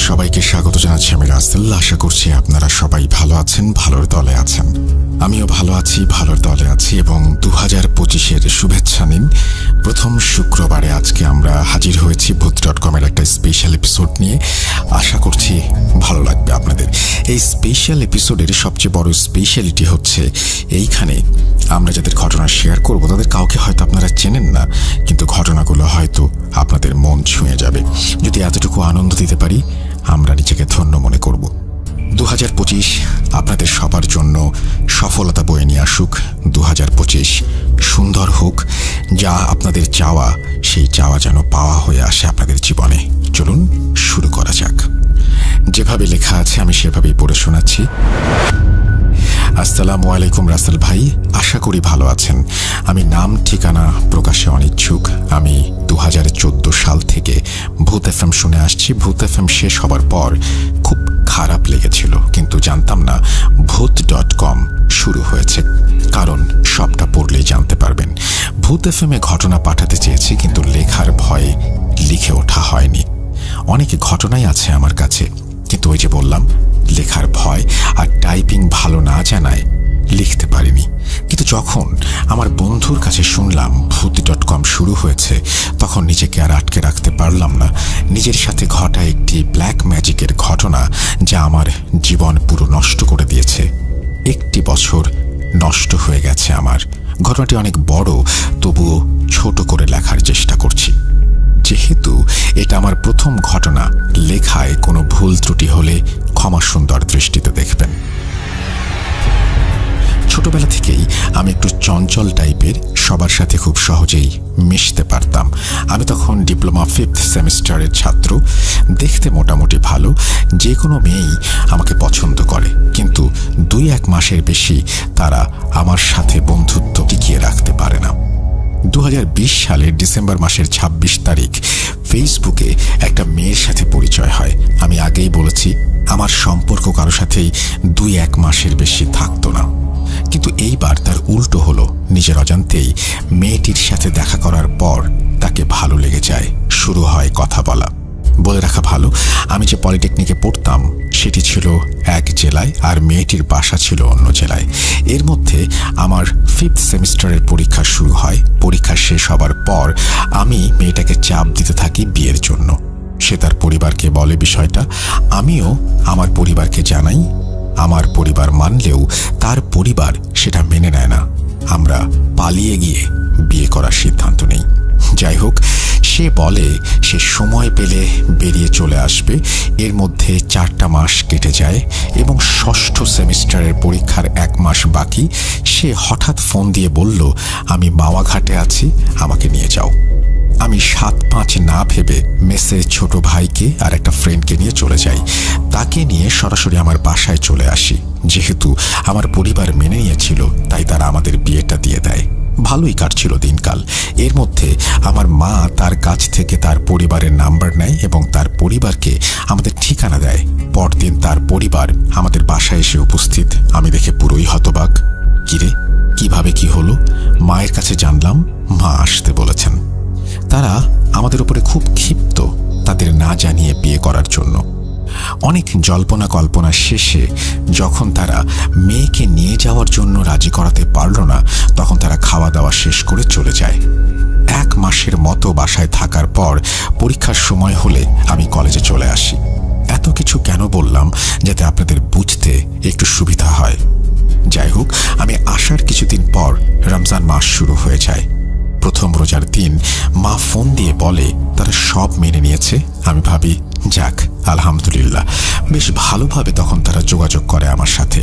সবাইকে স্বাগত জানাচ্ছি আমি রাসেল। আশা করছি আপনারা সবাই ভালো আছেন, ভালোর দলে আছেন। আমিও ভালো আছি, ভালোর দলে আছি এবং 2025-এর শুভেচ্ছা নিন। প্রথম শুক্রবারে আজকে আমরা হাজির হয়েছি ভূত.com-এর একটা স্পেশাল এপিসোড নিয়ে। আশা করছি ভালো লাগবে আপনাদের। এই স্পেশাল এপিসোডের সবচেয়ে বড় স্পেশালিটি হচ্ছে এইখানে আমরা যাদের ঘটনা শেয়ার করব তাদের কাউকে হয়তো আপনারা চেনেন না, কিন্তু ঘটনাগুলো হয়তো আপনাদের মন ছুঁয়ে যাবে। যদি এতটুকু আনন্দ দিতে পারি আমরা নিজেকে ধন্য মনে করব। 2025 আপনাদের সবার জন্য সফলতা বয়ে নিয়ে আসুক। 2025 সুন্দর হোক। যা আপনাদের চাওয়া সেই চাওয়া যেন পাওয়া হয়ে আসে আপনাদের জীবনে। চলুন শুরু করা যাক। যেভাবে লেখা আছে আমি সেভাবেই পড়ে শোনাচ্ছি। আসসালামু আলাইকুম রাসেল ভাই, আশা করি ভালো আছেন। আমি নাম ঠিকানা প্রকাশে অনিচ্ছুক। আমি 2014 সাল থেকে ভূত এফএম শুনে আসছি। ভূত এফএম শেষ হবার পর খুব খারাপ লেগেছিল, কিন্তু জানতাম না ভূত.com শুরু হয়েছে, কারণ সবটা পড়লেই জানতে পারবেন। ভূত এফএমে ঘটনা পাঠাতে চেয়েছি, কিন্তু লেখার ভয়ে লিখে ওঠা হয়নি। অনেক ঘটনাই আছে আমার কাছে, কিন্তু ওই যে বললাম লেখার ভয় আর টাইপিং ভালো না জানায় লিখতে পারিনি। কিন্তু যখন আমার বন্ধুর কাছে শুনলাম ভূত.com শুরু হয়েছে, তখন নিজেকে আর আটকে রাখতে পারলাম না। নিজের সাথে ঘটা একটি ব্ল্যাক ম্যাজিকের ঘটনা যা আমার জীবন পুরো নষ্ট করে দিয়েছে। 1 বছর নষ্ট হয়ে গেছে আমার। ঘটনাটি অনেক বড়, তবুও ছোট করে লেখার চেষ্টা করছি। যেহেতু এটা আমার প্রথম ঘটনা, লেখায় কোনো ভুল ত্রুটি হলে ক্ষমা সুন্দর দৃষ্টিতে দেখবেন। ছোটবেলা থেকেই আমি একটু চঞ্চল টাইপের, সবার সাথে খুব সহজেই মিশতে পারতাম। আমি তখন ডিপ্লোমা 5th সেমিস্টারের ছাত্র। দেখতে মোটামুটি ভালো, যে কোনো মেয়েই আমাকে পছন্দ করে, কিন্তু 2-1 মাসের বেশি তারা আমার সাথে বন্ধুত্ব টিকিয়ে রাখতে পারে না। 2020 সালের ডিসেম্বর মাসের 26 তারিখ ফেসবুকে একটা মেয়ের সাথে পরিচয় হয়। আমি আগেই বলেছি আমার সম্পর্ক কারো সাথেই 2-1 মাসের বেশি থাকতো না, কিন্তু এইবার তার উল্টো হলো। নিজের অজান্তেই মেয়েটির সাথে দেখা করার পর তাকে ভালো লেগে যায়, শুরু হয় কথা বলা। বলে রাখা ভালো, আমি যে পলিটেকনিকে পড়তাম সেটি ছিল এক জেলায়, আর মেয়েটির বাসা ছিল অন্য জেলায়। এর মধ্যে আমার 5th সেমিস্টারের পরীক্ষা শুরু হয়। পরীক্ষা শেষ হবার পর আমি মেয়েটাকে চাপ দিতে থাকি বিয়ের জন্য। সে তার পরিবারকে বলে বিষয়টা, আমিও আমার পরিবারকে জানাই। আমার পরিবার মানলেও তার পরিবার সেটা মেনে নেয় না। আমরা পালিয়ে গিয়ে বিয়ে করার সিদ্ধান্ত নেই। যাই হোক, সে বলে সে সময় পেলে বেরিয়ে চলে আসবে। এর মধ্যে 4টা মাস কেটে যায় এবং 6ষ্ঠ সেমিস্টারের পরীক্ষার 1 মাস বাকি। সে হঠাৎ ফোন দিয়ে বলল, আমি মাওয়াঘাটে আছি, আমাকে নিয়ে যাও। আমি 7-5 না ভেবে মেসে ছোট ভাইকে আর একটা ফ্রেন্ডকে নিয়ে চলে যাই। তাকে নিয়ে সরাসরি আমার বাসায় চলে আসি। যেহেতু আমার পরিবার মেনে নিয়েছিল, তাই তারা আমাদের বিয়েটা দিয়ে দেয়। ভালোই কাটছিল দিনকাল। এর মধ্যে আমার মা তার কাছ থেকে তার পরিবারের নাম্বার নেয় এবং তার পরিবারকে আমাদের ঠিকানা দেয়। পরদিন তার পরিবার আমাদের বাসায় এসে উপস্থিত। আমি দেখে পুরোই হতবাক। কিরে, কিভাবে কি হলো? মায়ের কাছে জানলাম মা আসতে বলেছেন। তারা আমাদের উপরে খুব ক্ষিপ্ত, তাদের না জানিয়ে বিয়ে করার জন্য। অনেক জল্পনা কল্পনা শেষে যখন তারা মেয়েকে নিয়ে যাওয়ার জন্য রাজি করাতে পারল না, তখন তারা খাওয়া দাওয়া শেষ করে চলে যায়। 1 মাসের মতো বাসায় থাকার পর পরীক্ষার সময় হলে আমি কলেজে চলে আসি। এত কিছু কেন বললাম, যাতে আপনাদের বুঝতে একটু সুবিধা হয়। যাই হোক, আমি আসার কিছুদিন পর রমজান মাস শুরু হয়ে যায়। প্রথম রোজার দিন মা ফোন দিয়ে বলে তারা সব মেনে নিয়েছে। আমি ভাবি যাক আলহামদুলিল্লাহ। বেশ ভালোভাবে তখন তারা যোগাযোগ করে আমার সাথে।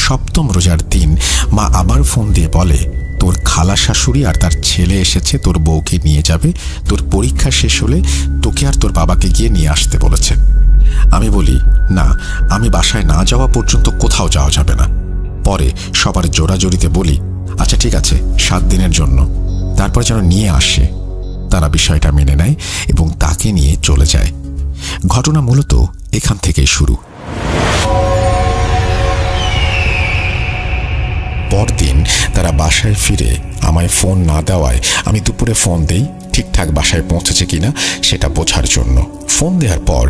সপ্তম রোজার দিন মা আবার ফোন দিয়ে বলে, তোর খালা শাশুড়ি আর তার ছেলে এসেছে তোর বউকে নিয়ে যাবে, তোর পরীক্ষা শেষ হলে তোকে আর তোর বাবাকে গিয়ে নিয়ে আসতে বলেছে। আমি বলি, না, আমি বাসায় না যাওয়া পর্যন্ত কোথাও যাওয়া যাবে না। পরে সবার জোরাজোরিতে বলি, আচ্ছা ঠিক আছে, 7 দিনের জন্য, তারপর যেন নিয়ে আসে। তারা বিষয়টা মেনে নেয় এবং তাকে নিয়ে চলে যায়। ঘটনা মূলত এখান থেকেই শুরু। পরদিন তারা বাসায় ফিরে আমায় ফোন না দেওয়ায় আমি দুপুরে ফোন দেই ঠিকঠাক বাসায় পৌঁছেছে কিনা সেটা বোঝার জন্য। ফোন দেওয়ার পর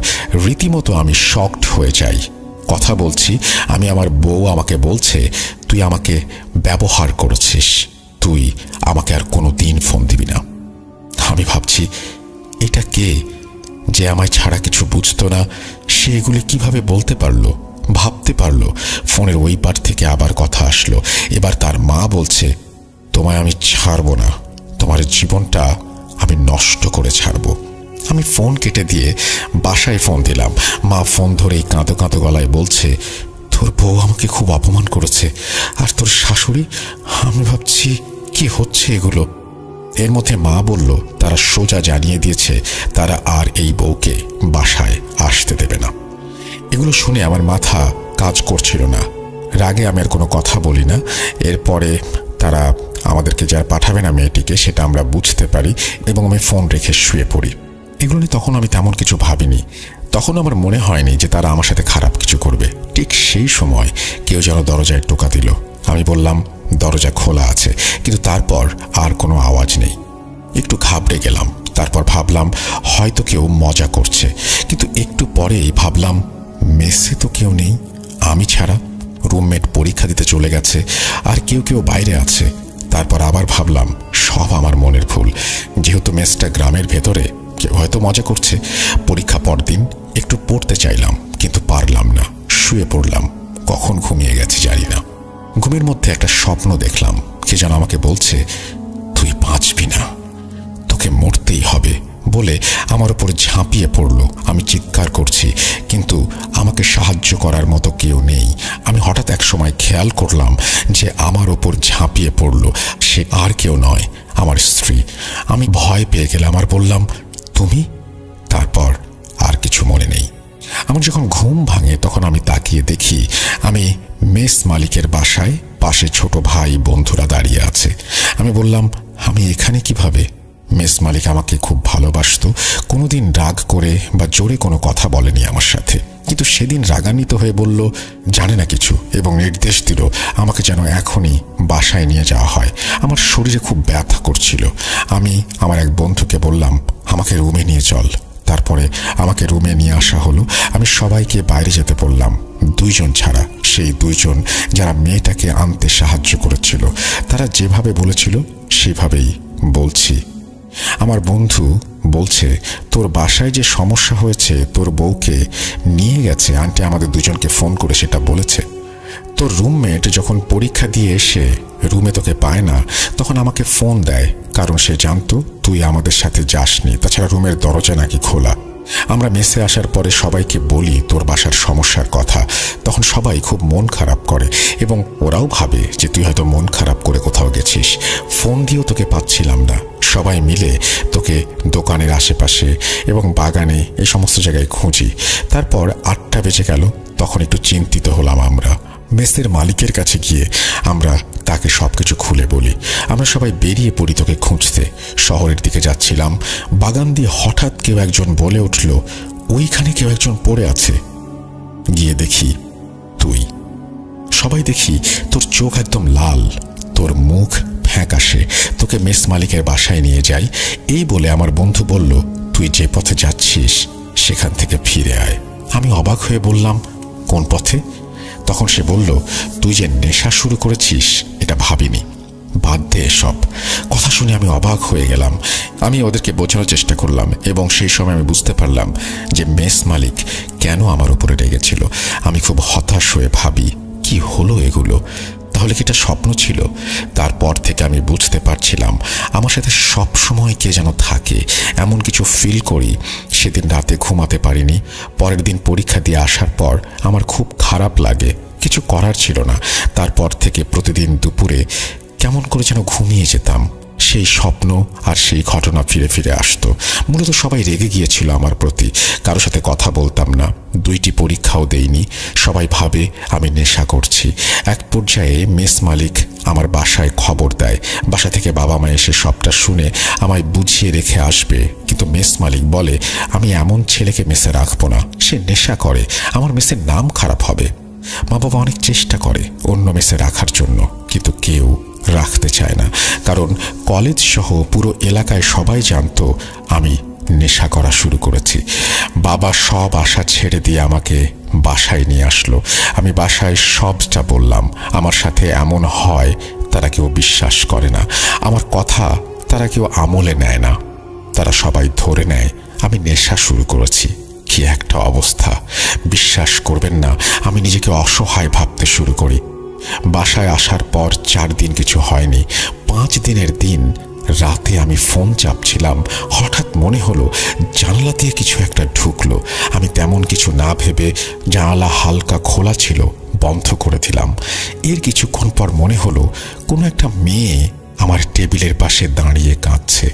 রীতিমতো আমি শকড হয়ে যাই। কথা বলছি, আমি আমার বউ আমাকে বলছে, তুই আমাকে ব্যবহার করেছিস, তুই আমাকে আর কোনো দিন ফোন দিবি না। আমি ভাবছি, এটা কে যে আমায় ছাড়া কিছু বুঝতো না, সে এগুলি কিভাবে বলতে পারলো, ভাবতে পারলো? ফোনের ওই পার থেকে আবার কথা আসলো। এবার তার মা বলছে, তোমায় আমি ছাড়বো না, তোমার জীবনটা আমি নষ্ট করে ছাড়বো। আমি ফোন কেটে দিয়ে বাসায় ফোন দিলাম। মা ফোন ধরেই কাঁদো কাঁদো গলায় বলছে, তোর বউ আমাকে খুব অপমান করেছে, আর তোর শাশুড়ি। আমি ভাবছি, কি হচ্ছে এগুলো? এর মধ্যে মা বলল, তারা সোজা জানিয়ে দিয়েছে তারা আর এই বউকে বাসায় আসতে দেবে না। এগুলো শুনে আমার মাথা কাজ করছিল না। রাগে আমি আর কোনো কথা বলি না। এরপরে তারা আমাদেরকে যারা পাঠাবে না মেয়েটিকে, সেটা আমরা বুঝতে পারি এবং আমি ফোন রেখে শুয়ে পড়ি। এগুলো নিয়ে তখন আমি তেমন কিছু ভাবিনি। তখন আমার মনে হয়নি যে তারা আমার সাথে খারাপ কিছু করবে। ঠিক সেই সময় কেউ যেন দরজায় টোকা দিল। আমি বললাম, দরজা খোলা আছে, কিন্তু তারপর আর কোনো আওয়াজ নেই। একটু ঘাবড়ে গেলাম। তারপর ভাবলাম হয়তো কেউ মজা করছে, কিন্তু একটু পরেই ভাবলাম, মেসে তো কেউ নেই আমি ছাড়া। রুমমেট পরীক্ষা দিতে চলে গেছে, আর কেউ কেউ বাইরে আছে। তারপর আবার ভাবলাম সব আমার মনের ভুল, যেহেতু মেসটা গ্রামের ভেতরে, কেউ হয়তো মজা করছে। পরীক্ষা পরদিন একটু পড়তে চাইলাম, কিন্তু পারলাম না, শুয়ে পড়লাম। কখন ঘুমিয়ে গেছি জানি না। ঘুমের মধ্যে একটা স্বপ্ন দেখলাম, কে যেন আমাকে বলছে, তুই বাঁচবি না, তোকে মরতেই হবে বলে আমার উপর ঝাঁপিয়ে পড়লো। আমি চিৎকার করছি, কিন্তু আমাকে সাহায্য করার মতো কেউ নেই। আমি হঠাৎ এক সময় খেয়াল করলাম যে আমার ওপর ঝাঁপিয়ে পড়লো সে আর কেউ নয়, আমার স্ত্রী। আমি ভয় পেয়ে গেলাম আর বললাম, তুমি? তারপর আর কিছু মনে নেই। আমার যখন ঘুম ভাঙে তখন আমি তাকিয়ে দেখি আমি মেস মালিকের বাসায়, পাশে ছোট ভাই বন্ধুরা দাঁড়িয়ে আছে। আমি বললাম, আমি এখানে কিভাবে? মেস মালিক আমাকে খুব ভালোবাসত, কোনোদিন রাগ করে বা জোরে কোনো কথা বলেনি আমার সাথে, কিন্তু সেদিন রাগান্বিত হয়ে বলল জানে না কিছু এবং নির্দেশ দিল আমাকে যেন এখনই বাসায় নিয়ে যাওয়া হয়। আমার শরীরে খুব ব্যথা করছিল। আমি আমার এক বন্ধুকে বললাম, আমাকে রুমে নিয়ে চল। তারপরে আমাকে রুমে নিয়ে আসা হলো। আমি সবাইকে বাইরে যেতে বললাম, 2 জন ছাড়া, সেই 2 জন যারা মেয়েটাকে আনতে সাহায্য করেছিল। তারা যেভাবে বলেছিল সেভাবেই বলছি। আমার বন্ধু বলছে, তোর বাসায় যে সমস্যা হয়েছে, তোর বউকে নিয়ে গেছে, আন্টি আমাদের 2 জনকে ফোন করে সেটা বলেছে। তোর রুমমেট যখন পরীক্ষা দিয়ে এসে রুমে তোকে পায় না, তখন আমাকে ফোন দেয়, কারণ সে জানতো তুই আমাদের সাথে যাসনি। তাছাড়া রুমের দরজা নাকি খোলা। আমরা মেসে আসার পরে সবাইকে বলি তোর বাসার সমস্যার কথা, তখন সবাই খুব মন খারাপ করে এবং ওরাও ভাবে যে তুই হয়তো মন খারাপ করে কোথাও গেছিস। ফোন দিয়েও তোকে পাচ্ছিলাম না। সবাই মিলে তোকে দোকানের আশেপাশে এবং বাগানে এই সমস্ত জায়গায় খুঁজি। তারপর 8টা বেজে গেল। তখন একটু চিন্তিত হলাম। আমরা মেসের মালিকের কাছে গিয়ে আমরা তাকে সবকিছু খুলে বলি। আমরা সবাই বেরিয়ে পড়ি তোকে খুঁজতে। শহরের দিকে যাচ্ছিলাম, বাগান দিয়ে হঠাৎ কেউ একজন বলে উঠল, ওইখানে কেউ একজন পড়ে আছে। গিয়ে দেখি তুই। সবাই দেখি তোর চোখ একদম লাল, তোর মুখ ফ্যাকাশে। তোকে মেস মালিকের বাসায় নিয়ে যাই। এই বলে আমার বন্ধু বলল, তুই যে পথে যাচ্ছিস সেখান থেকে ফিরে আয়। আমি অবাক হয়ে বললাম, কোন পথে? তখন সে বলল, তুই যে নেশা শুরু করেছিস এটা ভাবিনি, বাদ দে এসব। কথা শুনে আমি অবাক হয়ে গেলাম। আমি ওদেরকে বোঝানোর চেষ্টা করলাম এবং সেই সময় আমি বুঝতে পারলাম যে মেস মালিক কেন আমার উপরে রেগেছিল। আমি খুব হতাশ হয়ে ভাবি, কি হলো এগুলো? তাহলে কি এটা স্বপ্ন ছিল? তারপর থেকে আমি বুঝতে পারছিলাম আমার সাথে সব সময় কে যেন থাকে, এমন কিছু ফিল করি। সেদিন রাতে ঘুমাতে পারিনি। পরের দিন পরীক্ষা দিয়ে আসার পর আমার খুব খারাপ লাগে, কিছু করার ছিল না। তারপর থেকে প্রতিদিন দুপুরে কেমন করে যেন ঘুমিয়ে যেতাম। সেই স্বপ্ন আর সেই ঘটনা ফিরে ফিরে আসতো। মূলত সবাই রেগে গিয়েছিল আমার প্রতি। কারো সাথে কথা বলতাম না, 2টি পরীক্ষাও দেইনি। সবাই ভাবে আমি নেশা করছি। এক পর্যায়ে মেস মালিক আমার বাসায় খবর দেয়। বাসা থেকে বাবা মা এসে সবটা শুনে আমায় বুঝিয়ে রেখে আসবে, কিন্তু মেস মালিক বলে আমি এমন ছেলেকে মেসে রাখবো না, সে নেশা করে, আমার মেসের নাম খারাপ হবে। মা বাবা অনেক চেষ্টা করে অন্য মেসে রাখার জন্য, কিন্তু কেউ রাখতে চায় না। কারণ কলেজ সহ পুরো এলাকায় সবাই জানতো আমি নেশা করা শুরু করেছি। বাবা সব আশা ছেড়ে দিয়ে আমাকে বাসায় নিয়ে আসলো। আমি বাসায় সবটা বললাম। আমার সাথে এমন হয় তারা কেউ বিশ্বাস করে না, আমার কথা তারা কেউ আমলে নেয় না। তারা সবাই ধরে নেয় আমি নেশা শুরু করেছি। কি একটা অবস্থা! বিশ্বাস করবেন না, আমি নিজেকে অসহায় ভাবতে শুরু করি। বাসায় আসার পর 4 দিন কিছু হয়নি। 5 দিনের দিন রাতে আমি ফোন চাপছিলাম, হঠাৎ মনে হলো জানলা দিয়ে কিছু একটা ঢুকলো। আমি তেমন কিছু না ভেবে জানালা হালকা খোলা ছিল, বন্ধ করে দিলাম। এর কিছুক্ষণ পর মনে হলো কোনো একটা মেয়ে আমার টেবিলের পাশে দাঁড়িয়ে কাঁদছে।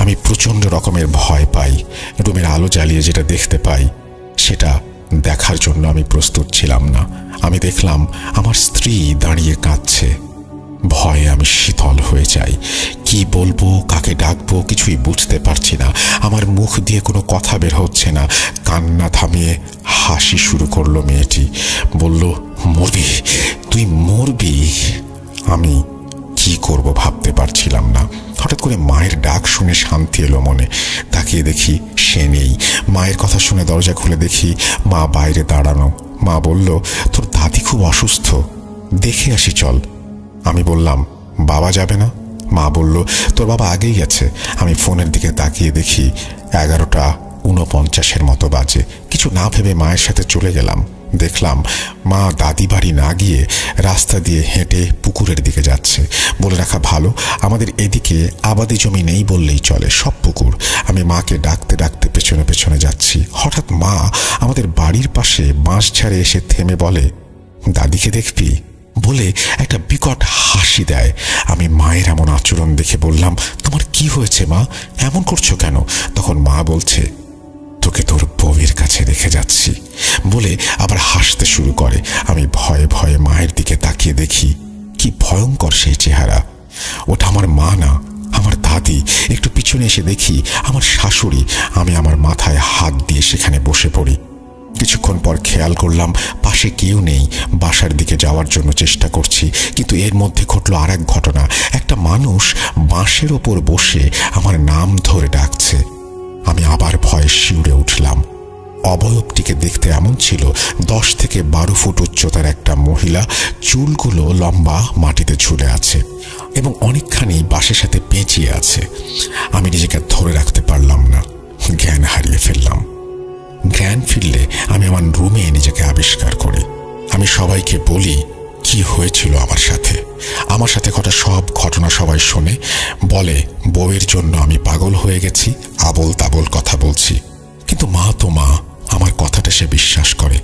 আমি প্রচণ্ড রকমের ভয় পাই। রুমের আলো জ্বালিয়ে যেটা দেখতে পাই সেটা দেখার জন্য আমি প্রস্তুত ছিলাম না। আমি দেখলাম আমার স্ত্রী দাঁড়িয়ে কাঁদছে। ভয়ে আমি শীতল হয়ে যাই। কি বলবো, কাকে ডাকবো কিছুই বুঝতে পারছি না। আমার মুখ দিয়ে কোনো কথা বের হচ্ছে না। কান্না থামিয়ে হাসি শুরু করলো মেয়েটি। বলল, মরবি, তুই মরবি। আমি কি করব ভাবতে পারছিলাম না। হঠাৎ করে মায়ের ডাক শুনে শান্তি এলো মনে। তাকিয়ে দেখি সে নেই। মায়ের কথা শুনে দরজা খুলে দেখি মা বাইরে দাঁড়ানো। মা বলল, তোর দাদি খুব অসুস্থ, দেখে আসি চল। আমি বললাম, বাবা যাবে না? মা বলল, তোর বাবা আগেই গেছে। আমি ফোনের দিকে তাকিয়ে দেখি 11:49 মতো বাজে। কিছু না ভেবে মায়ের সাথে চলে গেলাম। দেখলাম মা দাদি বাড়ি না গিয়ে রাস্তা দিয়ে হেঁটে পুকুরের দিকে যাচ্ছে। বলে রাখা ভালো, আমাদের এদিকে আবাদি জমি নেই বললেই চলে, সব পুকুর। আমি মাকে ডাকতে ডাকতে পেছনে পেছনে যাচ্ছি। হঠাৎ মা আমাদের বাড়ির পাশে বাঁশঝাড়ে এসে থেমে বলে, দাদিকে দেখবি? বলে একটা বিকট হাসি দেয়। আমি মায়ের এমন আচরণ দেখে বললাম, তোমার কি হয়েছে মা, এমন করছো কেন? তখন মা বলছে, তোকে তোর বউয়ের কাছে রেখে যাচ্ছি, বলে আবার হাসতে শুরু করে। আমি ভয়ে ভয়ে মায়ের দিকে তাকিয়ে দেখি কি ভয়ঙ্কর সেই চেহারা। ওটা আমার মা না, আমার দাদি। একটু পিছনে এসে দেখি আমার শাশুড়ি। আমি আমার মাথায় হাত দিয়ে সেখানে বসে পড়ি। কিছুক্ষণ পর খেয়াল করলাম পাশে কেউ নেই। বাসার দিকে যাওয়ার জন্য চেষ্টা করছি, কিন্তু এর মধ্যে ঘটল আর এক ঘটনা। একটা মানুষ বাঁশের ওপর বসে আমার নাম ধরে ডাকছে। আমি আবার ভয়ে শিউরে উঠলাম। অবয়বটিকে দেখতে এমন ছিল 10 থেকে 12 ফুট উচ্চতার একটা মহিলা। চুলগুলো লম্বা, মাটিতে ঝুলে আছে এবং অনেকখানি বাঁশের সাথে পেঁচিয়ে আছে। আমি নিজেকে ধরে রাখতে পারলাম না, জ্ঞান হারিয়ে ফেললাম। জ্ঞান ফিরলে আমি আমার রুমে নিজেকে আবিষ্কার করি। আমি সবাইকে বলি কি হয়েছিল আমার সাথে। আমার সাথে ঘটা সব ঘটনা সবাই শোনে। বলে বউয়ের জন্য আমি পাগল হয়ে গেছি, আবোল তাবোল কথা বলছি। কিন্তু মা তো মা, আমার কথাটা সে বিশ্বাস করে।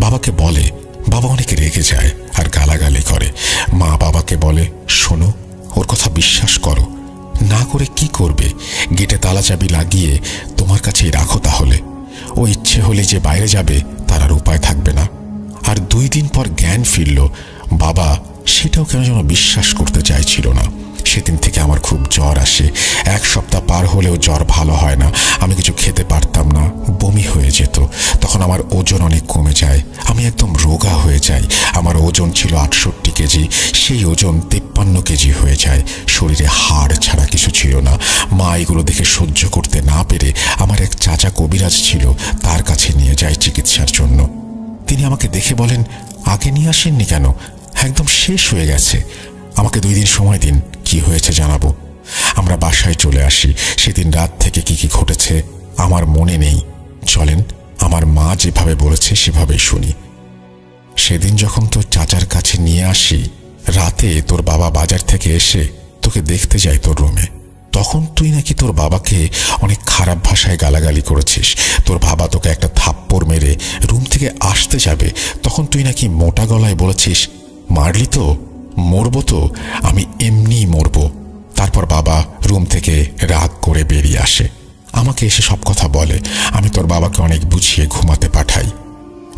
বাবাকে বলে, বাবা অনেক রেগে যায় আর গালাগালি করে। মা বাবাকে বলে, শোনো, ওর কথা বিশ্বাস করো। না করে কি করবে? গেটে তালা চাবি লাগিয়ে তোমার কাছেই রাখো তাহলে। ও ইচ্ছে হলে যে বাইরে যাবে তার আর উপায় থাকবে না। আর 2 দিন পর জ্ঞান ফিরল। বাবা সেটাও কেন যেন বিশ্বাস করতে চাইছিল না। সেদিন থেকে আমার খুব জ্বর আসে। 1 সপ্তাহ পার হলেও জ্বর ভালো হয় না। আমি কিছু খেতে পারতাম না, বমি হয়ে যেত। তখন আমার ওজন অনেক কমে যায়, আমি একদম রোগা হয়ে যাই। আমার ওজন ছিল 68 কেজি, সেই ওজন 53 কেজি হয়ে যায়। শরীরে হাড় ছাড়া কিছু ছিল না। মা এগুলো দেখে সহ্য করতে না পেরে আমার এক চাচা কবিরাজ ছিল, তার কাছে নিয়ে যায় চিকিৎসার জন্য। তিনি আমাকে দেখে বলেন, আগে নিয়ে আসেননি কেন? একদম শেষ হয়ে গেছে। আমাকে 2 দিন সময় দিন, কি হয়েছে জানাবো। আমরা বাসায় চলে আসি। সেদিন রাত থেকে কি কি ঘটেছে আমার মনে নেই। চলেন আমার মা যেভাবে বলেছে সেভাবেই শুনি। সেদিন যখন তোর চাচার কাছে নিয়ে আসি, রাতে তোর বাবা বাজার থেকে এসে তোকে দেখতে যায় তোর রুমে। তখন তুই নাকি তোর বাবাকে অনেক খারাপ ভাষায় গালাগালি করেছিস। তোর বাবা তোকে একটা থাপ্পড় মেরে রুম থেকে আসতে যাবে, তখন তুই নাকি মোটা গলায় বলেছিস, মারলি তো, মরবো তো, আমি এমনি মরবো। তারপর বাবা রুম থেকে রাগ করে বেরিয়ে আসে, আমাকে এসে সব কথা বলে। আমি তোর বাবাকে অনেক বুঝিয়ে ঘুমাতে পাঠাই।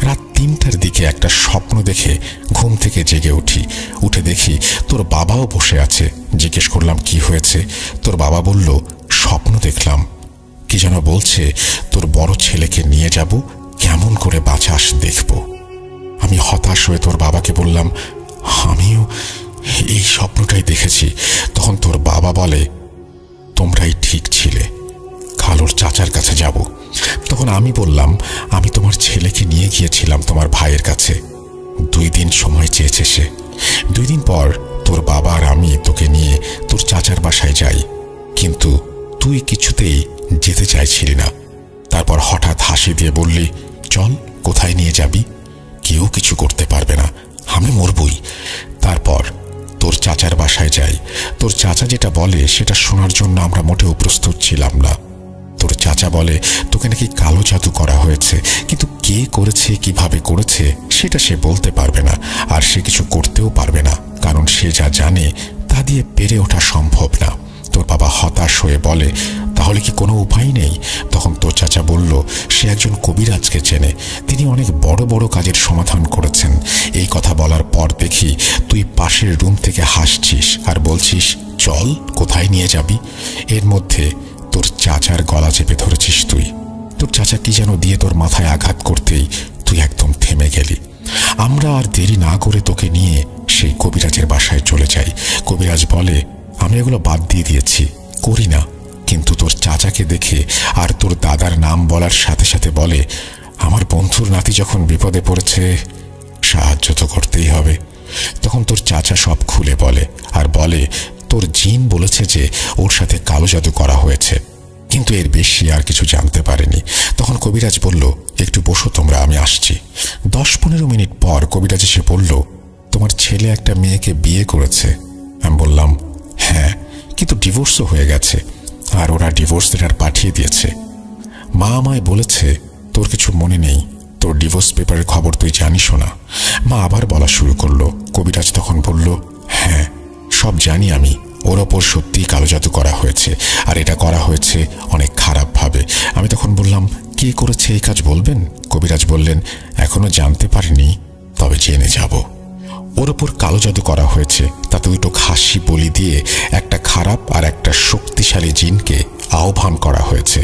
রাত ৩টার দিকে একটা স্বপ্ন দেখে ঘুম থেকে জেগে উঠি। উঠে দেখি তোর বাবাও বসে আছে। জিজ্ঞেস করলাম কি হয়েছে। তোর বাবা বলল, স্বপ্ন দেখলাম, কি যেন বলছে, তোর বড় ছেলেকে নিয়ে যাব, কেমন করে বাঁচাস দেখব। আমি হতাশ হয়ে তোর বাবাকে বললাম, আমিও এই স্বপ্নটাই দেখেছি। তখন তোর বাবা বলে, তোমরাই ঠিক ছিলে, কালোর চাচার কাছে যাব। তখন আমি বললাম, আমি তোমার ছেলেকে নিয়ে গিয়েছিলাম তোমার ভাইয়ের কাছে, 2 দিন সময় চেয়েছে সে। 2 দিন পর তোর বাবা আর আমি তোকে নিয়ে তোর চাচার বাসায় যাই, কিন্তু তুই কিছুতেই যেতে চাইছিলি না। তারপর হঠাৎ হাসি দিয়ে বললি, চল, কোথায় নিয়ে যাবি? কেউ কিছু করতে পারবে না, আমি মরবই। তারপর তোর চাচার বাসায় যাই। তোর চাচা যেটা বলে সেটা শোনার জন্য আমরা মোটেও প্রস্তুত ছিলাম না। তোর চাচা বলে, তোকে নাকি কালো জাদু করা হয়েছে, কিন্তু কে করেছে, কিভাবে করেছে সেটা সে বলতে পারবে না, আর সে কিছু করতেও পারবে না, কারণ সে যা জানে তা দিয়ে পেরে ওঠা সম্ভব না। তোর বাবা হতাশ হয়ে বলে, তাহলে কি কোনো উপায় নেই? তখন তোর চাচা বলল, সে একজন কবিরাজকে চেনে, তিনি অনেক বড় বড় কাজের সমাধান করেছেন। এই কথা বলার পর দেখি তুই পাশের রুম থেকে হাসছিস আর বলছিস, চল, কোথায় নিয়ে যাবি? এর মধ্যে তোর চাচার গলা চেপে ধরেছিস তুই। তোর চাচা কি যেন দিয়ে তোর মাথায় আঘাত করতেই তুই একদম থেমে গেলি। আমরা আর দেরি না করে তোকে নিয়ে সেই কবিরাজের বাসায় চলে যাই। কবিরাজ বলে, আমি এগুলো বাদ দিয়ে দিয়েছি, করি না। কিন্তু তোর চাচাকে দেখে আর তোর দাদার নাম বলার সাথে সাথে বলে, আমার বন্ধুর নাতি যখন বিপদে পড়েছে, সাহায্য তো করতেই হবে। তখন তোর চাচা সব খুলে বলে, আর বলে, তোর জিন বলেছে যে ওর সাথে কালো জাদু করা হয়েছে, কিন্তু এর বেশি আর কিছু জানতে পারেনি। তখন কবিরাজ বলল, একটু বসো তোমরা, আমি আসছি। 10-15 মিনিট পর কবিরাজ এসে বলল, তোমার ছেলে একটা মেয়েকে বিয়ে করেছে। আমি বললাম, হ্যাঁ, কিন্তু ডিভোর্সও হয়ে গেছে, আর ওরা ডিভোর্স লেটার পাঠিয়ে দিয়েছে। মা আমায় বলেছে, তোর কিছু মনে নেই, তোর ডিভোর্স পেপারের খবর তুই জানিসও না। মা আবার বলা শুরু করলো। কবিরাজ তখন বলল, হ্যাঁ, সব জানি আমি, ওর ওপর সত্যিই কালো জাদু করা হয়েছে, আর এটা করা হয়েছে অনেক খারাপভাবে। আমি তখন বললাম, কে করেছে এই কাজ বলবেন? কবিরাজ বললেন, এখনো জানতে পারিনি, তবে জেনে যাব। ওর ওপর কালো জাদু করা হয়েছে, তাতে 2টো খাসি বলি দিয়ে একটা খারাপ আর একটা শক্তিশালী জিনকে আহ্বান করা হয়েছে।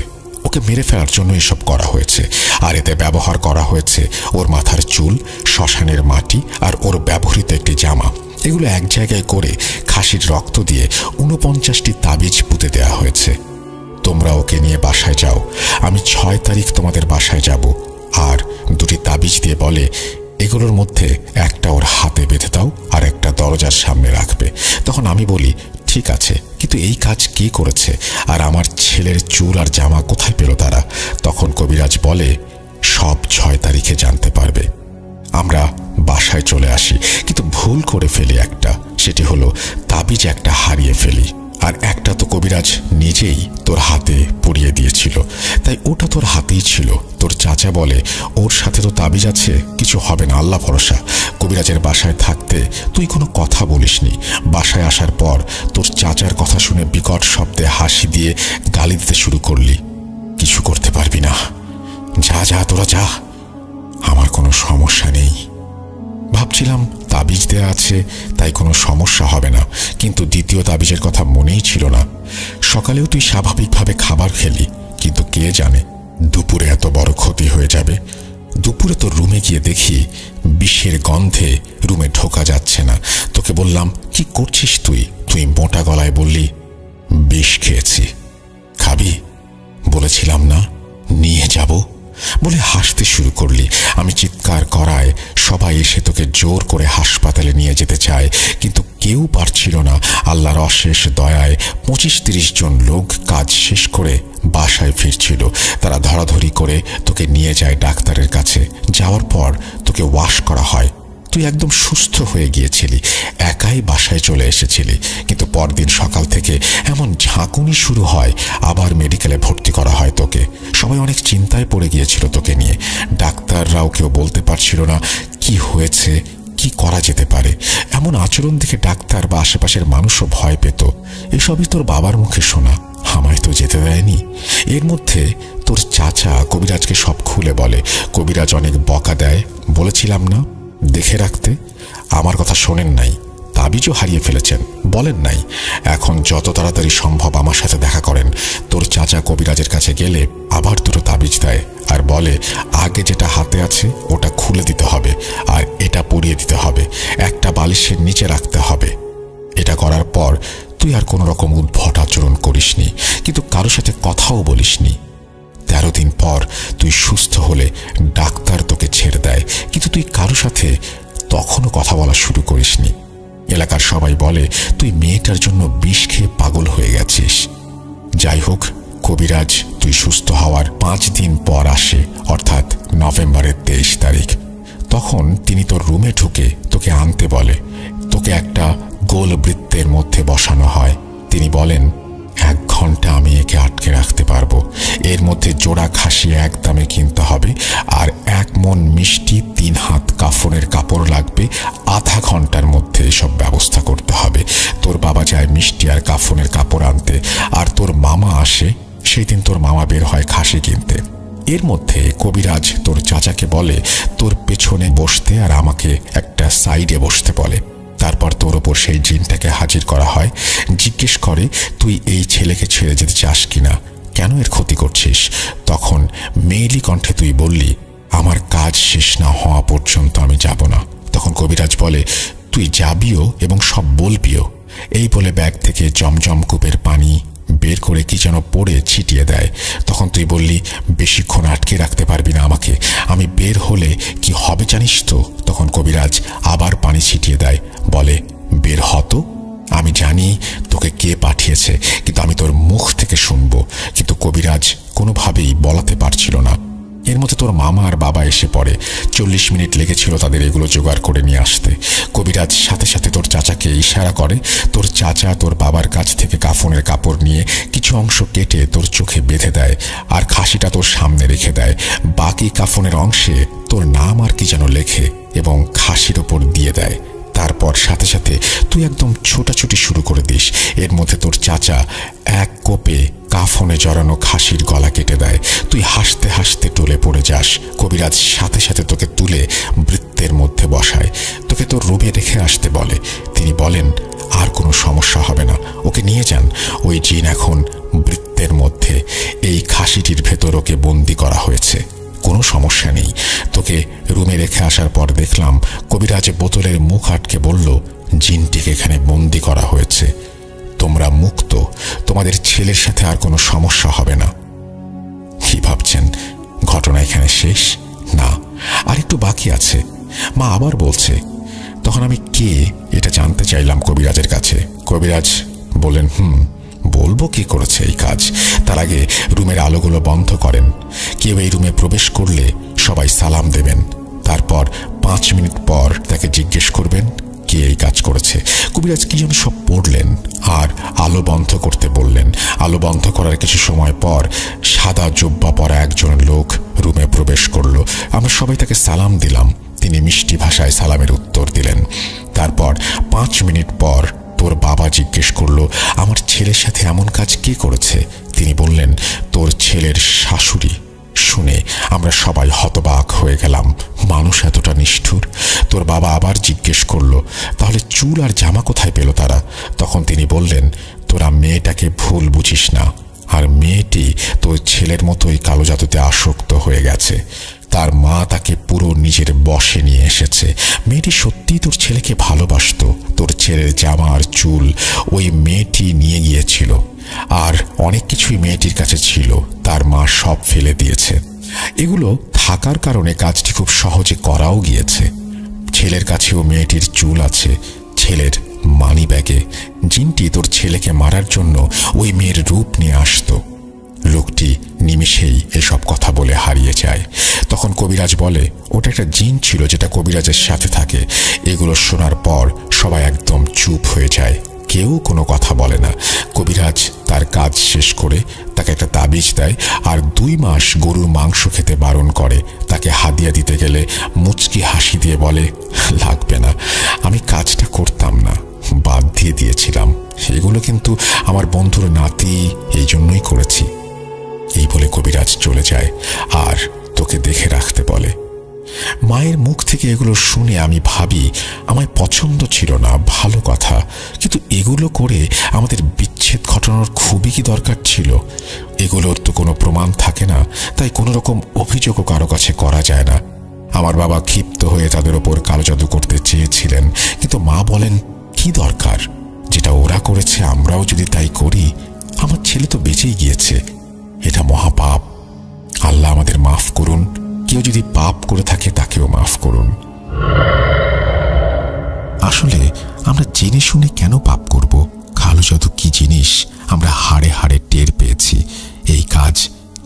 ওকে মেরে ফেলার জন্য এসব করা হয়েছে, আর এতে ব্যবহার করা হয়েছে ওর মাথার চুল, শ্মশানের মাটি আর ওর ব্যবহৃত একটি জামা। এগুলো এক জায়গায় করে খাসির রক্ত দিয়ে 49টি তাবিজ পুঁতে দেওয়া হয়েছে। তোমরা ওকে নিয়ে বাসায় যাও, আমি 6 তারিখ তোমাদের বাসায় যাব। আর 2টি তাবিজ দিয়ে বলে, এগুলোর মধ্যে একটা ওর হাতে বেঁধে দাও, আর একটা দরজার সামনে রাখবে। তখন আমি বলি, ঠিক আছে, কিন্তু এই কাজ কে করেছে, আর আমার ছেলের চুল আর জামা কোথায় পেল তারা? তখন কবিরাজ বলে, সব 6 তারিখে জানতে পারবে। আমরা বাসায় চলে আসি, কিন্তু ভুল করে ফেলি একটা, সেটি হলো তাবিজ একটা হারিয়ে ফেলি, আর একটা তো কবিরাজ নিজেই তোর হাতে পরিয়ে দিয়েছিল, তাই ওটা তোর হাতেই ছিল। তোর চাচা বলে, ওর সাথে তো তাবিজ আছে, কিছু হবে না, আল্লাহ ভরসা। কবিরাজের বাসায় থাকতে তুই কোনো কথা বলিসনি। বাসায় আসার পর তোর চাচার কথা শুনে বিকট শব্দে হাসি দিয়ে গালি দিতে শুরু করলি। কিছু করতে পারবি না, যা যা, তোরা যা, আমার কোনো সমস্যা নেই। ভাবছিলাম তাবিজ দেয়া আছে, তাই কোনো সমস্যা হবে না, কিন্তু দ্বিতীয় তাবিজের কথা মনেই ছিল না। সকালেও তুই স্বাভাবিকভাবে খাবার খেলি, কিন্তু কে জানে দুপুরে এত বড় ক্ষতি হয়ে যাবে। দুপুরে তোর রুমে গিয়ে দেখি বিষের গন্ধে রুমে ঢোকা যাচ্ছে না। তোকে বললাম, কি করছিস তুই? তুই মোটা গলায় বললি, বিষ খেয়েছি। খাবি? বলেছিলাম না, নিয়ে যাব বলে হাসতে শুরু করলি। আমি চিৎকার করায় সবাই এসে তোকে জোর করে হাসপাতালে নিয়ে যেতে চায়, কিন্তু কেউ পারছিল না। আল্লাহর অশেষ দয়ায় 25-30 জন লোক কাজ শেষ করে বাসায় ফিরছিল। তারা ধরাধরি করে তোকে নিয়ে যায় ডাক্তারের কাছে। যাওয়ার পর তোকে ওয়াশ করা হয়। তুই একদম সুস্থ হয়ে গিয়েছিলি, একাই বাসায় চলে এসেছিলি, কিন্তু পরদিন সকাল থেকে এমন ঝাঁকুনি শুরু হয়, আবার মেডিকেলে ভর্তি করা হয় তোকে। সবাই অনেক চিন্তায় পড়ে গিয়েছিল তোকে নিয়ে। ডাক্তাররাও কেউ বলতে পারছিল না কি হয়েছে, কি করা যেতে পারে। এমন আচরণ দেখে ডাক্তার বা আশেপাশের মানুষও ভয় পেত। এসবই তোর বাবার মুখে শোনা, আমায় তো যেতে দেয়নি। এর মধ্যে তোর চাচা কবিরাজকে সব খুলে বলে। কবিরাজ অনেক বকা দেয়, বলেছিলাম না দেখে রাখতে। আমার কথা শোনেন নাই, তাবিজও হারিয়ে ফেলেছেন, বলেন নাই। এখন যত তাড়াতাড়ি সম্ভব আমার সাথে দেখা করেন। তোর চাচা কবিরাজের কাছে গেলে আবার দুটো তাবিজ দেয় আর বলে আগে যেটা হাতে আছে ওটা খুলে দিতে হবে, আর এটা পরিয়ে দিতে হবে, একটা বালিশের নিচে রাখতে হবে। এটা করার পর তুই আর কোনো রকম উদ্ভট আচরণ করিসনি, কিন্তু কারোর সাথে কথাও বলিসনি। 13 দিন পর তুই সুস্থ হলে ডাক্তার তোকে ছেড়ে দেয়, কিন্তু তুই কারোর সাথে তখনও কথা বলা শুরু করিসনি। এলাকার সবাই বলে তুই মেয়েটার জন্য বিষ খেয়ে পাগল হয়ে গেছিস। যাই হোক, কবিরাজ তুই সুস্থ হওয়ার 5 দিন পর আসে, অর্থাৎ নভেম্বরের 23 তারিখ। তখন তিনি তোর রুমে ঢুকে তোকে আনতে বলে। তোকে একটা গোল বৃত্তের মধ্যে বসানো হয়। তিনি বলেন 1 ঘন্টা আমি একে আটকে রাখতে পারবো। এর মধ্যে জোড়া খাসি একদমে কিনতে হবে, আর 1 মণ মিষ্টি, 3 হাত কাফনের কাপড় লাগবে। আধা ঘন্টার মধ্যে এসব ব্যবস্থা করতে হবে। তোর বাবা যায় মিষ্টি আর কাফনের কাপড় আনতে, আর তোর মামা আসে। সেই দিন তোর মামা বের হয় খাসি কিনতে। এর মধ্যে কবিরাজ তোর চাচাকে বলে তোর পেছনে বসতে আর আমাকে একটা সাইডে বসতে বলে। তারপর তোর ওপর সেই জিনটাকে হাজির করা হয়। জিজ্ঞেস করে তুই এই ছেলেকে ছেড়ে যেতে চাস কিনা, কেন এর ক্ষতি করছিস। তখন মেয়েলি কণ্ঠে তুই বললি আমার কাজ শেষ না হওয়া পর্যন্ত আমি যাব না। তখন কবিরাজ বলে তুই যাবিও এবং সব বলবিও। এই বলে ব্যাগ থেকে জমজম কূপের পানি বের করে কি যেন পড়ে ছিটিয়ে দেয়। তখন তুই বললি বেশিক্ষণ আটকে রাখতে পারবি না আমাকে, আমি বের হলে কি হবে জানিস তো। তখন কবিরাজ আবার পানি ছিটিয়ে দেয়, বলে বের হতো। আমি জানি তোকে কে পাঠিয়েছে, কিন্তু আমি তোর মুখ থেকে শুনবো। কিন্তু কবিরাজ কোনোভাবেই বলাতে পারছিল না। এর মধ্যে তোর মামা আর বাবা এসে পড়ে। 40 মিনিট লেগেছিল তাদের এগুলো জোগাড় করে নিয়ে আসতে। কবিরাজ সাথে সাথে তোর চাচাকে ইশারা করে। তোর চাচা তোর বাবার কাছ থেকে কাফনের কাপড় নিয়ে কিছু অংশ কেটে তোর চোখে বেঁধে দেয়, আর খাসিটা তোর সামনে রেখে দেয়। বাকি কাফনের অংশে তোর নাম আর কি যেন লেখে এবং খাসির ওপর দিয়ে দেয়। তারপর সাথে সাথে তুই একদম ছোটাছুটি শুরু করে দিস। এর মধ্যে তোর চাচা 1 কোপে কাফনে জড়ানো খাসির গলা কেটে দেয়। তুই হাসতে হাসতে টলে পড়ে যাস। কবিরাজ সাথে সাথে তোকে তুলে বৃত্তের মধ্যে বসায়, তোকে তোর রুমে রেখে আসতে বলে। তিনি বলেন আর কোনো সমস্যা হবে না, ওকে নিয়ে যান। ওই জিন এখন বৃত্তের মধ্যে, এই খাসিটির ভেতর ওকে বন্দি করা হয়েছে, কোনো সমস্যা নেই। তোকে রুমে রেখে আসার পর দেখলাম কবিরাজ বোতলের মুখ আটকে বলল জিনটিকে এখানে বন্দি করা হয়েছে, তোমরা মুক্ত, তোমাদের ছেলের সাথে আর কোনো সমস্যা হবে না। কি ভাবছেন ঘটনা এখানে শেষ? না, আর একটু বাকি আছে। মা আবার বলছে। তখন আমি কে এটা জানতে চাইলাম কবিরাজের কাছে। কবিরাজ বলেন বলবো কি করেছে এই কাজ। তার আগে রুমের আলোগুলো বন্ধ করেন। কেউ এই রুমে প্রবেশ করলে সবাই সালাম দেবেন। তারপর 5 মিনিট পর তাকে জিজ্ঞেস করবেন কে এই কাজ করেছে। কবিরাজ কি যেন সব পড়লেন আর আলো বন্ধ করতে বললেন। আলো বন্ধ করার কিছু সময় পর সাদা জুব্বা পরা একজন লোক রুমে প্রবেশ করলো। আমরা সবাই তাকে সালাম দিলাম। তিনি মিষ্টি ভাষায় সালামের উত্তর দিলেন। তারপর 5 মিনিট পর তোর বাবা জিজ্ঞেস করলো আমার ছেলের সাথে এমন কাজ কে করেছে। তিনি বললেন তোর ছেলের শাশুড়ি। শুনে আমরা সবাই হতবাক হয়ে গেলাম, মানুষ এতটা নিষ্ঠুর। তোর বাবা আবার জিজ্ঞেস করলো তাহলে চুল আর জামা কোথায় পেল তারা। তখন তিনি বললেন তোরা মেয়েটাকে ভুল বুঝিস না, আর মেয়েটি তোর ছেলের মতোই কালো জাদুতে আসক্ত হয়ে গেছে। তার মা তাকে পুরো নিজের বশে নিয়ে এসেছে। মেয়েটি সত্যিই তোর ছেলেকে ভালোবাসতো। তোর ছেলের জামা আর চুল ওই মেয়েটি নিয়ে গিয়েছিল, আর অনেক কিছুই মেয়েটির কাছে ছিল, তার মা সব ফেলে দিয়েছে। এগুলো থাকার কারণে কাজটি খুব সহজে করাও গিয়েছে। ছেলের কাছেও মেয়েটির চুল আছে, ছেলের মানি ব্যাগে। জিনটি তোর ছেলেকে মারার জন্য ওই মেয়ের রূপ নিয়ে আসতো। লোকটি নিমিষেই এসব কথা বলে হারিয়ে যায়। তখন কবিরাজ বলে ওটা একটা জিন ছিল যেটা কবিরাজের সাথে থাকে। এগুলো শোনার পর সবাই একদম চুপ হয়ে যায়, কেউ কোনো কথা বলে না। কবিরাজ তার কাজ শেষ করে তাকে একটা তাবিজ দেয় আর 2 মাস গরুর মাংস খেতে বারণ করে। তাকে হাদিয়া দিতে গেলে মুচকি হাসি দিয়ে বলে, লাগবে না, আমি কাজটা করতাম না, বাদ দিয়ে দিয়েছিলাম, এগুলো কিন্তু আমার বন্ধুর নাতি, এই জন্যই করেছি। এই বলে কবিরাজ চলে যায় আর তোকে দেখে রাখতে বলে। মায়ের মুখ থেকে এগুলো শুনে আমি ভাবি আমায় পছন্দ ছিল না, ভালো কথা, কিন্তু এগুলো করে আমাদের বিচ্ছেদ ঘটানোর খুবই কি দরকার ছিল? এগুলোর তো কোনো প্রমাণ থাকে না, তাই কোনো রকম অভিযোগও কারো কাছে করা যায় না। আমার বাবা ক্ষিপ্ত হয়ে তাদের ওপর কালো জাদু করতে চেয়েছিলেন, কিন্তু মা বলেন কি দরকার, যেটা ওরা করেছে আমরাও যদি তাই করি, আমার ছেলে তো বেঁচেই গিয়েছে, এটা মহাপাপ, আল্লাহ আমাদের মাফ করুন, কেউ যদি পাপ করে থাকে তাকেও মাফ করুন। আসলে আমরা জেনে শুনে কেন পাপ করব? কালো জাদু কি জিনিস আমরা হাড়ে হাড়ে টের পেয়েছি। এই কাজ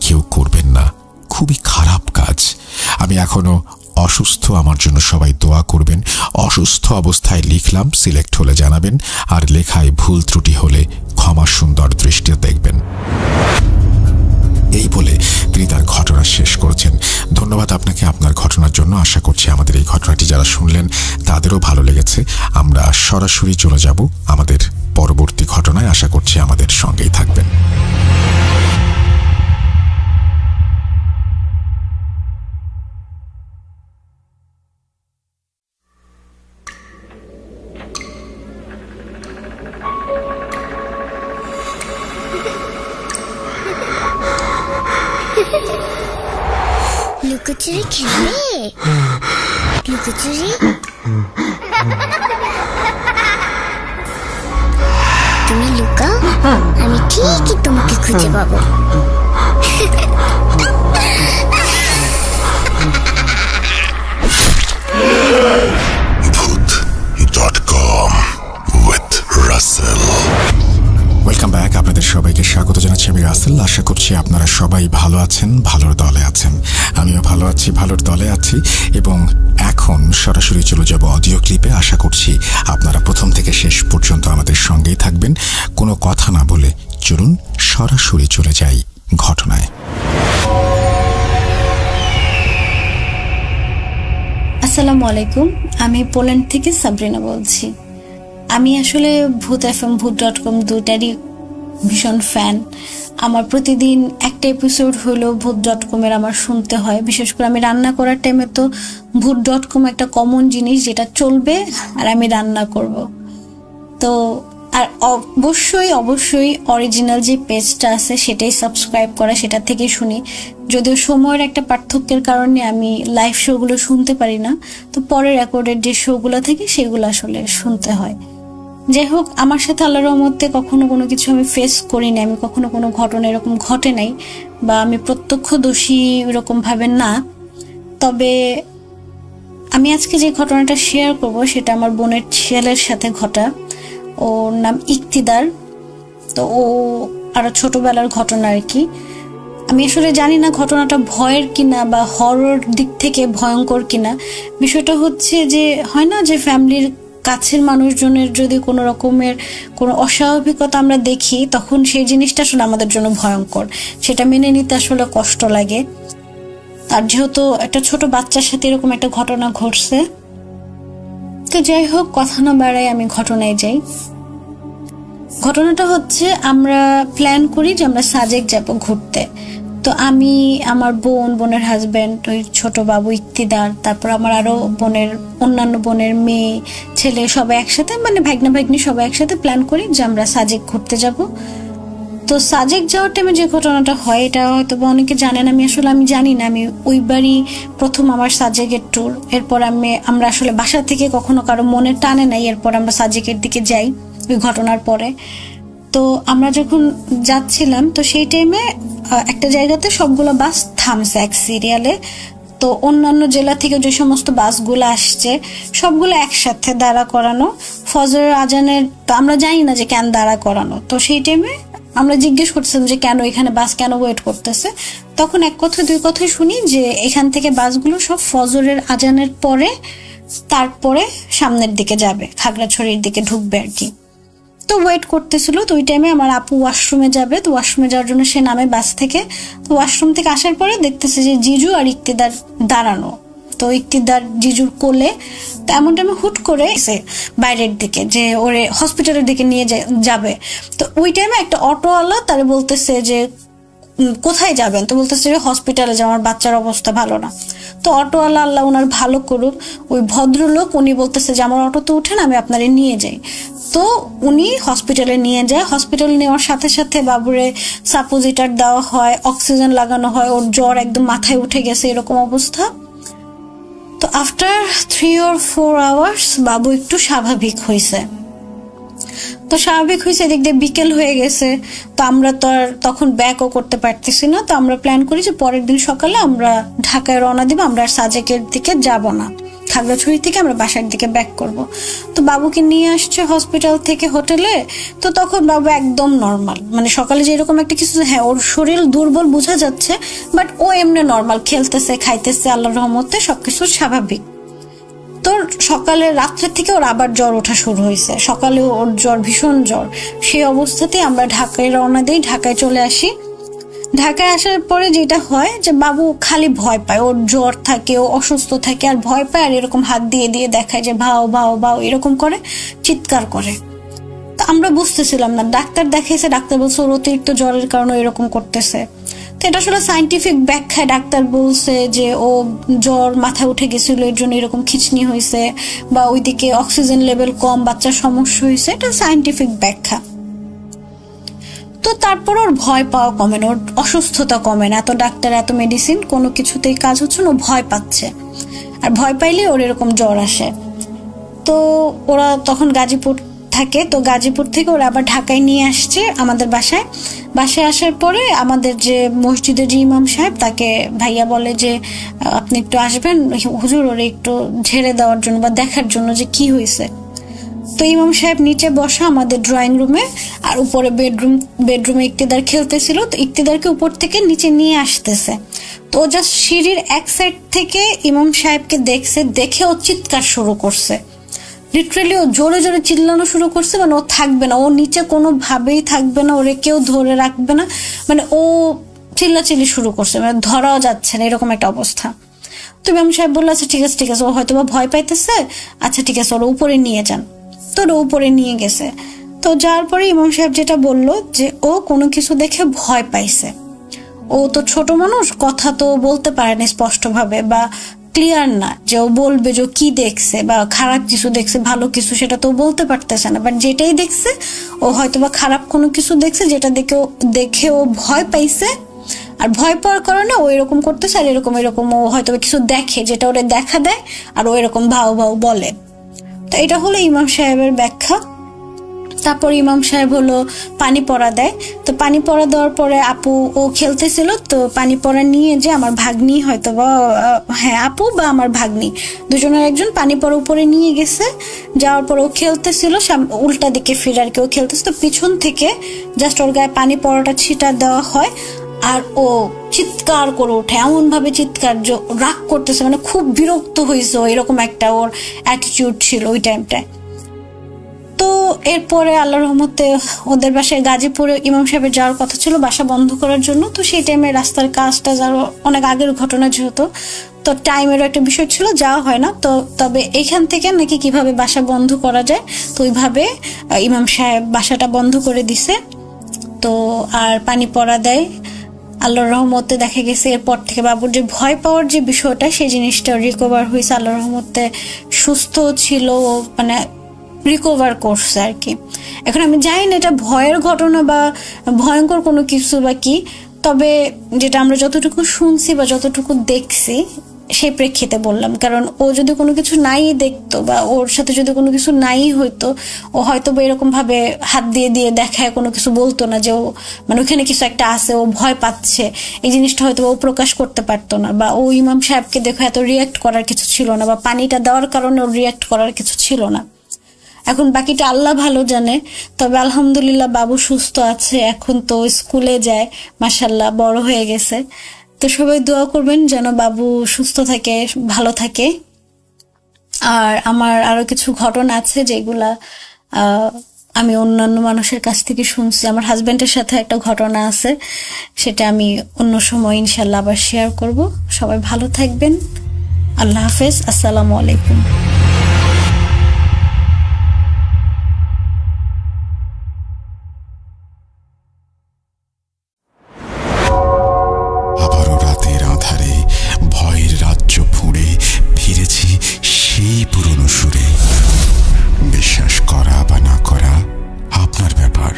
কেউ করবেন না, খুবই খারাপ কাজ। আমি এখনো অসুস্থ, আমার জন্য সবাই দোয়া করবেন। অসুস্থ অবস্থায় লিখলাম, সিলেক্ট হলে জানাবেন, আর লেখায় ভুল ত্রুটি হলে ক্ষমা সুন্দর দৃষ্টিতে দেখবেন। এই বলে তিনি তার ঘটনা শেষ করেছেন। ধন্যবাদ আপনাকে আপনার ঘটনার জন্য। আশা করছি আমাদের এই ঘটনাটি যারা শুনলেন তাদেরও ভালো লেগেছে। আমরা সরাসরি চলে যাব আমাদের পরবর্তী ঘটনায়। আশা করছি আমাদের সঙ্গেই থাকবেন। লুকোচুরি খেলবে? লুকোচুরি তুমি লুকাও, আমি ঠিকই তোমাকে খুঁজে পাবো। ভূত.com with রাসেল। Welcome back. আপনাদের সবাইকে স্বাগত জানাচ্ছি, আমি রাসেল। আশা করছি আপনারা সবাই ভালো আছেন, ভালোর দলে আছেন। আমিও ভালো আছি, ভালোর দলে আছি। এবং এখন সরাসরি চলে যাব অডিও ক্লিপে। আশা করছি আপনারা প্রথম থেকে শেষ পর্যন্ত আমাদের সঙ্গেই থাকবেন। কোনো কথা না বলে চলুন সরাসরি চলে যাই ঘটনায়। আসসালামু আলাইকুম, আমি পোল্যান্ড থেকে সাবরিনা বলছি। আমি আসলে ভূত FM, ভূত.com দুটারই ভীষণ ফ্যান। আমার প্রতিদিন একটা এপিসোড হলেও ভূত.com এর আমার শুনতে হয়। বিশেষ করে আমি রান্না করার টাইমে তো ভূত.com একটা কমন জিনিস, যেটা চলবে আর আমি রান্না করব। তো আর অবশ্যই অরিজিনাল যে পেজটা আছে সেটাই সাবস্ক্রাইব করা, সেটা থেকেই শুনি। যদিও সময়ের একটা পার্থক্যের কারণে আমি লাইভ শোগুলো শুনতে পারি না, তো পরে রেকর্ডেড যে শোগুলো থেকে সেগুলো আসলে শুনতে হয়। যাই হোক, আমার সাথে আল্লাহর রহমতে কখনো কোনো কিছু আমি ফেস করিনি, আমি কখনো কোনো ঘটনা এরকম ঘটে নাই, বা আমি প্রত্যক্ষদর্শী এরকম ভাবে না। তবে আমি আজকে যে ঘটনাটা শেয়ার করব সেটা আমার বোনের ছেলের সাথে ঘটা। ওর নাম ইক্তিদার। তো ও আরো ছোটবেলার ঘটনা আর কি। আমি আসলে জানি না ঘটনাটা ভয়ের কিনা বা হরর দিক থেকে ভয়ঙ্কর কিনা। বিষয়টা হচ্ছে যে হয় না যে ফ্যামিলির কাছের মানুষজনের যদি কোনো রকমের কোনো অস্বাভাবিকতা আমরা দেখি, তখন সেই জিনিসটা আসলে আমাদের জন্য ভয়ঙ্কর, সেটা মেনে নিতে আসলে কষ্ট লাগে। আর যেহেতু একটা ছোট বাচ্চার সাথে এরকম একটা ঘটনা ঘটছে, তো যাই হোক কথা না বাড়াই আমি ঘটনায় যাই। ঘটনাটা হচ্ছে আমরা প্ল্যান করি যে আমরা সাজেক যাব ঘুরতে। তো আমি, আমার বোনের হাজবেন্ড, ওই ছোট বাবু ইক্তিদার, তারপর আমার আরো অন্যান্য বোনের মেয়ে ছেলে সবাই একসাথে, মানে ভাগ্না ভাগ্নি সবাই একসাথে প্ল্যান করি যে আমরা সাজেক ঘুরতে যাব। তো সাজেক যাওয়ার টাইমে যে ঘটনাটা হয়, এটা হয়তো অনেকে জানেন, আমি জানি না। আমি ওইবারই প্রথম আমার সাজেকের ট্যুর। এরপর আমরা আসলে বাসা থেকে কখনো কারো মনে টানে নাই, এরপর আমরা সাজেকের দিকে যাই ওই ঘটনার পরে। তো আমরা যখন যাচ্ছিলাম, তো সেই টাইমে একটা জায়গাতে সবগুলো বাস থামছে এক সিরিয়ালে। তো অন্যান্য জেলা থেকে যে সমস্ত বাসগুলো আসছে সবগুলো একসাথে দাঁড়া করানো, ফজরের আজানের। তো আমরা জানি না যে কেন দাঁড়া করানো। তো সেই টাইমে আমরা জিজ্ঞেস করছিলাম যে কেন এখানে বাস কেন ওয়েট করতেছে, তখন এক কথা দুই কথাই শুনি যে এখান থেকে বাসগুলো সব ফজরের আজানের পরে তারপরে সামনের দিকে যাবে, খাগড়াছড়ির দিকে ঢুকবে আর কি। তো ওয়েট করতেছিল। তো ওই টাইমে আমার আপু ওয়াশরুমে যাবে, তো ওয়াশরুমে যাওয়ার জন্য সে নামে বাস থেকে। তো ওয়াশরুম থেকে আসার পরে দেখতেছে যে জিজু আর ইক্তিদার দাঁড়ানো। তো ইক্তিদার জিজুর কোলে। তো এমন টাইমে হুট করে এসে বাইরের দিকে যে ওরে হসপিটালের দিকে নিয়ে যাবে। তো ওই টাইমে একটা অটোওয়ালা তারে বলতেছে যে কোথায় যাবেন, তো বলতেছে যে হসপিটালে যে আমার বাচ্চার অবস্থা ভালো না। তো অটোওয়ালা আল্লাহ ওনার ভালো করুক, ওই ভদ্রলোক উনি বলতেছে যে আমার অটোতে উঠেন আমি আপনারে নিয়ে যাই। তো উনি হসপিটালে নিয়ে যায়। হসপিটালে নেওয়ার সাথে সাথে বাবুরে সাপোজিটার দেওয়া হয়, অক্সিজেন লাগানো হয়, ওর জ্বর একদম মাথায় উঠে গেছে এরকম অবস্থা। তো আফটার 3 or 4 hours বাবু একটু স্বাভাবিক হয়েছে। তো স্বাভাবিক হয়েছে, এদিক দিয়ে বিকেল হয়ে গেছে। তো আমরা তো আর তখন ব্যাকও করতে পারতেছি না। তো আমরা প্ল্যান করি যে পরের দিন সকালে আমরা ঢাকায় রওনা দিব, আমরা আর সাজেকের দিকে যাব না, খাগড়াছড়ি থেকে আমরা বাসার দিকে ব্যাক করব। তো বাবুকে নিয়ে আসছে হসপিটাল থেকে হোটেলে। তো তখন বাবু একদম নর্মাল, মানে সকালে যেরকম একটা কিছু, হ্যাঁ ওর শরীর দুর্বল বোঝা যাচ্ছে, বাট ও এমনি নর্মাল, খেলতেছে খাইতেছে, আল্লাহর রহমতে সবকিছু স্বাভাবিক। তো সকালে রাত্রের থেকে ওর আবার জ্বর ওঠা শুরু হয়েছে, সকালে ওর জ্বর, ভীষণ জ্বর। সেই অবস্থাতে আমরা ঢাকায় রওনা দিই, ঢাকায় চলে আসি। ঢাকায় আসার পরে যেটা হয় যে বাবু খালি ভয় পায়, ওর জ্বর থাকে, ও অসুস্থ থাকে আর ভয় পায়, আর এরকম হাত দিয়ে দিয়ে দেখায় যে ভাও ভাও ভাও এরকম করে, চিৎকার করে। তো আমরা বুঝতেছিলাম না, ডাক্তার দেখাইছে, ডাক্তার বলছে ওর অতিরিক্ত জ্বরের কারণে এরকম করতেছে। তো এটা আসলে সাইন্টিফিক ব্যাখ্যায় ডাক্তার বলছে যে ও জ্বর মাথায় উঠে গেছিল, এর জন্য এরকম খিচনি হয়েছে, বা ওইদিকে অক্সিজেন লেভেল কম, বাচ্চার সমস্যা হয়েছে, এটা সাইন্টিফিক ব্যাখ্যা। তো তারপর ওর ভয় পাওয়া কমে না, ওর অসুস্থতা কমে না, এত ডাক্তার এত মেডিসিন কোনো কিছুতেই কাজ হচ্ছে না, ও ভয় পাচ্ছে। আর ভয় পাইলে ওর এরকম জ্বর আসে। তো ওরা তখন গাজীপুর থাকে, তো গাজীপুর থেকে ওরা আবার ঢাকায় নিয়ে আসছে আমাদের বাসায়। বাসায় আসার পরে আমাদের যে মসজিদের যে ইমাম সাহেব, তাকে ভাইয়া বলে যে আপনি একটু আসবেন হুজুর, ওরে একটু ঝেড়ে দেওয়ার জন্য বা দেখার জন্য যে কি হয়েছে। তো ইমাম সাহেব নিচে বসা আমাদের ড্রয়িং রুমে, আর উপরে বেডরুমে ইক্তিদার খেলতেছিল। তো ইক্তিদারকে উপর থেকে নিচে নিয়ে আসতেছে। তো ও জাস্ট সিঁড়ির এক সাইড থেকে ইমাম সাহেবকে দেখছে, দেখে ও চিৎকার শুরু করছে, লিটারালি ও জোরে জোরে চিল্লানো শুরু করছে। মানে ও থাকবে না, ও নিচে কোনোভাবেই থাকবে না, ওরে কেউ ধরে রাখবে না, মানে ও চিল্লাচিল্লি শুরু করছে, মানে ধরাও যাচ্ছে না এরকম একটা অবস্থা। তো ইমাম সাহেব বললো আচ্ছা ঠিক আছে ঠিক আছে, ও হয়তো বা ভয় পাইতেছে, আচ্ছা ঠিক আছে ওরা উপরে নিয়ে যান। তো ওরা উপরে নিয়ে গেছে। তো যাওয়ার পরে ইমাম সাহেব যেটা বললো যে ও কোনো কিছু দেখে ভয় পাইছে, ও তো ছোট মানুষ, কথা তো বলতে পারে না স্পষ্টভাবে বা ক্লিয়ার না যে ও বলবে যে কি দেখছে, বা খারাপ কিছু দেখছে ভালো কিছু সেটা তো বলতে পারতেছে না, বাট যেটাই দেখছে ও হয়তো বা খারাপ কোনো কিছু দেখছে, যেটা দেখে ও ভয় পাইছে। আর ভয় পাওয়ার কারণে ও এরকম করতেছে, আর এরকম এরকম ও হয়তো কিছু দেখে যেটা ওরে দেখা দেয়, আর ও এরকম ভাও ভাও বলে। তো এটা হলো ইমাম সাহেবের ব্যাখ্যা। তারপর ইমাম সাহেব হলো পানি পড়া দেয়। তো পানি পড়া দেওয়ার পরে আপু ও খেলতেছিল, তো পানি পড়া নিয়ে যে আমার ভাগ্নি হয়তো বা, হ্যাঁ আপু বা আমার ভাগ্নি দুজনের একজন পানি পড়া উপরে নিয়ে গেছে। যাওয়ার পর ও খেলতেছিল, উল্টা দিকে ফিরে আর কি ও খেলতেছে। তো পিছন থেকে জাস্ট ওর গায়ে পানি পড়াটা ছিটা দেওয়া হয়, আর ও চিৎকার করে ওঠে, এমন ভাবে চিৎকার যে রাগ করতেছে, মানে খুব বিরক্ত হয়েছে, এরকম একটা ওর অ্যাটিটিউড ছিল ওই টাইমটায়। তো এরপরে আল্লাহর রহমতে ওদের বাসায় গাজীপুরে ইমাম সাহেবের যাওয়ার কথা ছিল বাসা বন্ধ করার জন্য। তো সেই টাইমে রাস্তার কাজটা যারও অনেক আগের ঘটনা যেহেতু, তো টাইমেরও একটা বিষয় ছিল, যাওয়া হয় না। তো তবে এখান থেকে নাকি কিভাবে বাসা বন্ধ করা যায়, তো ওইভাবে ইমাম সাহেব বাসাটা বন্ধ করে দিছে। তো আর পানি পড়া দেয়, আল্লাহর রহমতে দেখা গেছে এরপর থেকে বাবুর যে ভয় পাওয়ার যে বিষয়টা সেই জিনিসটা রিকভার হয়েছে, আল্লাহর রহমতে সুস্থ ছিল, মানে রিকভার করছে আর কি। এখন আমি জানি না এটা ভয়ের ঘটনা বা ভয়ঙ্কর কোনো কিছু বা কি, তবে যেটা আমরা যতটুকু শুনছি বা যতটুকু দেখছি সেই প্রেক্ষিতে বললাম। কারণ ও যদি কোনো কিছু নাই দেখতো বা ওর সাথে যদি কোনো কিছু নাই হইতো, ও হয়তো বা এরকম ভাবে হাত দিয়ে দিয়ে দেখায় কোনো কিছু বলতো না যে ও মানে ওখানে কিছু একটা আছে, ও ভয় পাচ্ছে, এই জিনিসটা হয়তো ও প্রকাশ করতে পারতো না, বা ও ইমাম সাহেবকে দেখে এত রিয়াক্ট করার কিছু ছিল না, বা পানিটা দেওয়ার কারণে ওর রিয়াক্ট করার কিছু ছিল না। এখন বাকিটা আল্লাহ ভালো জানে। তবে আলহামদুলিল্লাহ বাবু সুস্থ আছে, এখন তো স্কুলে যায়, মাশাআল্লাহ বড় হয়ে গেছে। তো সবাই দোয়া করবেন যেন বাবু সুস্থ থাকে, ভালো থাকে। আর আমার আরো কিছু ঘটনা আছে যেগুলা আমি অন্যান্য মানুষের কাছ থেকে শুনছি। আমার হাজবেন্ডের সাথে একটা ঘটনা আছে, সেটা আমি অন্য সময় ইনশাল্লাহ আবার শেয়ার করব। সবাই ভালো থাকবেন, আল্লাহ হাফেজ, আসসালামু আলাইকুম। আবারও রাতের আঁধারে ভয়ের রাজ্য ফুঁড়ে ফিরেছি সেই পুরনো সুরে। বিশ্বাস করা বা না করা আপনার ব্যাপার,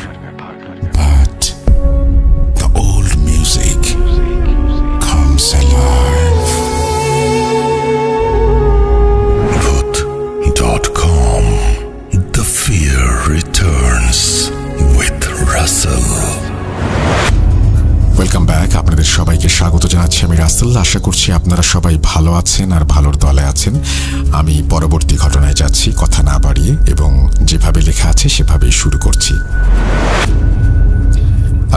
but the old music comes alive. Bhoot.com, The Fear Returns with Russell. Welcome back. আপনাদের সবাইকে স্বাগত জানাচ্ছি আমি রাসেল। আশা করছি আপনারা সবাই ভালো আছেন আর ভালোর দলে আছেন। আমি পরবর্তী ঘটনায় যাচ্ছি কথা না বাড়িয়ে, এবং যেভাবে লেখা আছে সেভাবেই শুরু করছি।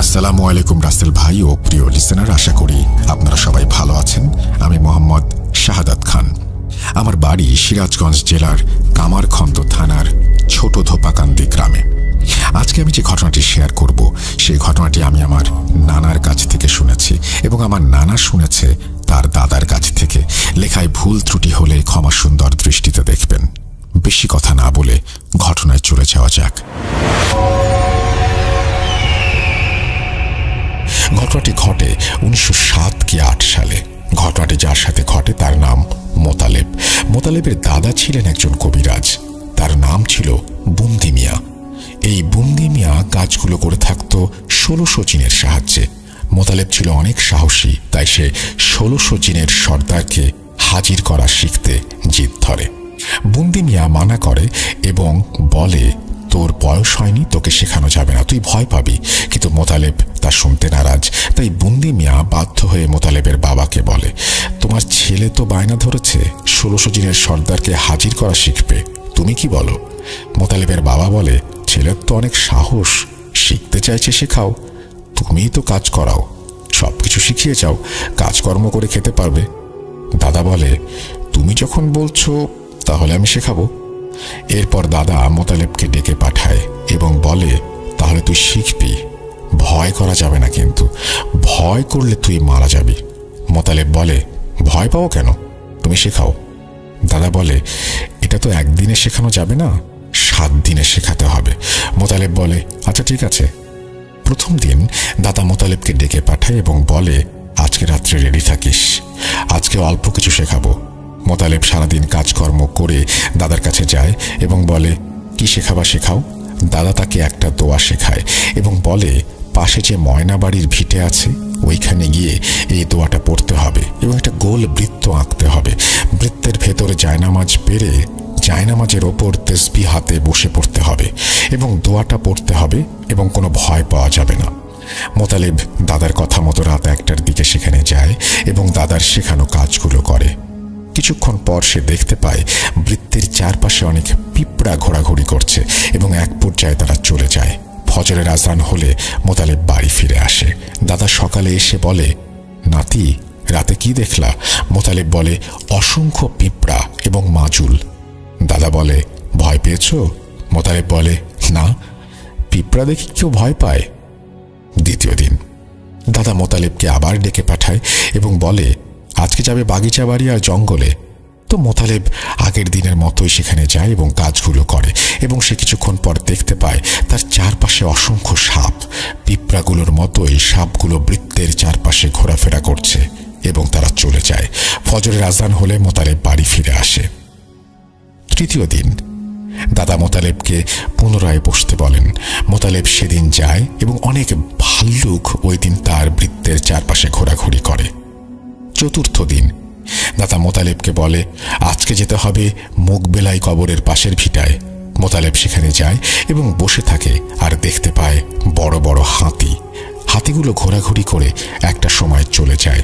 আসসালামু আলাইকুম রাসেল ভাই ও প্রিয় লিসেনার, আশা করি আপনারা সবাই ভালো আছেন। আমি মোহাম্মদ শাহাদাত খান। আমার বাড়ি সিরাজগঞ্জ জেলার কামারখন্দ থানার ছোট ধোপাকান্দি গ্রামে। আজকে আমি যে ঘটনাটি শেয়ার করব সেই ঘটনাটি আমি আমার নানার কাছ থেকে শুনেছি, এবং আমার নানা শুনেছে তার দাদার কাছ থেকে। লেখায় ভুল ত্রুটি হলে ক্ষমা সুন্দর দৃষ্টিতে দেখবেন। বেশি কথা না বলে ঘটনায় চলে যাওয়া যাক। ঘটনাটি ঘটে 1907 কি 8 সালে। ঘটনাটি যার সাথে ঘটে তার নাম মোতালেব। মোতালেবের দাদা ছিলেন একজন কবিরাজ, তার নাম ছিল বুন্দি মিয়া। এই বুন্দি মিয়া কাজগুলো করে থাকত 1600 জিনের সাহায্যে। মোতালেব ছিল অনেক সাহসী, তাই সে 1600 জিনের সর্দারকে হাজির করা শিখতে জিদ ধরে। বুন্দি মিয়া মানা করে এবং বলে, তোর বয়স হয়নি, তোকে শেখানো যাবে না, তুই ভয় পাবি। কিন্তু মোতালেব তা শুনতে নারাজ। তাই বুন্দি মিয়া বাধ্য হয়ে মোতালেবের বাবাকে বলে, তোমার ছেলে তো বায়না ধরেছে 1600 জিনের সর্দারকে হাজির করা শিখবে, তুমি কি বলো? মোতালেবের বাবা বলে, ছেলের তো অনেক সাহস, শিখতে চাইছে, শেখাও। তুমিই তো কাজ করাও, সবকিছু শিখিয়ে যাও, কাজকর্ম করে খেতে পারবে। দাদা বলে, তুমি যখন বলছো তাহলে আমি শেখাবো। এরপর দাদা মোতালেবকে ডেকে পাঠায় এবং বলে, তাহলে তুই শিখবি, ভয় করা যাবে না, কিন্তু ভয় করলে তুই মারা যাবি। মোতালেব বলে, ভয় পাও কেন, তুমি শেখাও। দাদা বলে, এটা তো একদিনে শেখানো যাবে না, 7 দিনে শেখাতে হবে। মোতালেব বলে, আচ্ছা ঠিক আছে। প্রথম দিন দাদা মোতালেবকে ডেকে পাঠায় এবং বলে, আজকে রাত্রে রেডি থাকিস, আজকে অল্প কিছু শেখাবো। মোতালেব সারাদিন কাজকর্ম করে দাদার কাছে যায় এবং বলে, কি শেখাবা শেখাও। দাদা তাকে একটা দোয়া শেখায় এবং বলে, পাশে যে ময়না বাড়ির ভিটে আছে ওইখানে গিয়ে এই দোয়াটা পড়তে হবে এবং একটা গোল বৃত্ত আঁকতে হবে। বৃত্তের ভেতরে জায়নামাজ পেরে জায়নামাজের ওপর তসবিহ হাতে বসে পড়তে হবে এবং দোয়াটা পড়তে হবে এবং কোনো ভয় পাওয়া যাবে না। মোতালেব দাদার কথা মতো রাত 1টার দিকে সেখানে যায় এবং দাদার শেখানো কাজগুলো করে। কিছুক্ষণ পর সে দেখতে পায় বৃত্তের চারপাশে অনেক পিঁপড়া ঘোরাঘুরি করছে এবং এক পর্যায়ে তারা চলে যায়। ফজরের আজান হলে মোতালেব বাড়ি ফিরে আসে। দাদা সকালে এসে বলে, নাতি রাতে কি দেখলা? মোতালেব বলে, অসংখ্য পিঁপড়া এবং মাজুল। দাদা বলে, ভয় পেয়েছ? মোতালেব বলে, না, পিঁপড়া দেখি কেউ ভয় পায়? দ্বিতীয় দিন দাদা মোতালেবকে আবার ডেকে পাঠায় এবং বলে, আজকে যাবে বাগিচা বাড়ি আর জঙ্গলে। তো মোতালেব আগের দিনের মতোই সেখানে যায় এবং কাজগুলো করে এবং সে কিছুক্ষণ পর দেখতে পায় তার চারপাশে অসংখ্য সাপ। পিঁপড়াগুলোর মতোই সাপগুলো বৃত্তের চারপাশে ঘোরাফেরা করছে এবং তারা চলে যায়। ফজরের আজান হলে মোতালেব বাড়ি ফিরে আসে। তৃতীয় দিন দাদা মোতালেবকে পুনরায় বসতে বলেন। মোতালেব সেদিন যায় এবং অনেক ভাল্লুক ওই দিন তার বৃত্তের চারপাশে ঘোরাঘুরি করে। চতুর্থ দিন দাদা মোতালেবকে বলে, আজকে যেতে হবে মুগবেলাই কবরের পাশের ভিটায়। মোতালেব সেখানে যায় এবং বসে থাকে আর দেখতে পায় বড় বড় হাতি। হাতিগুলো ঘোরাঘুরি করে একটা সময় চলে যায়।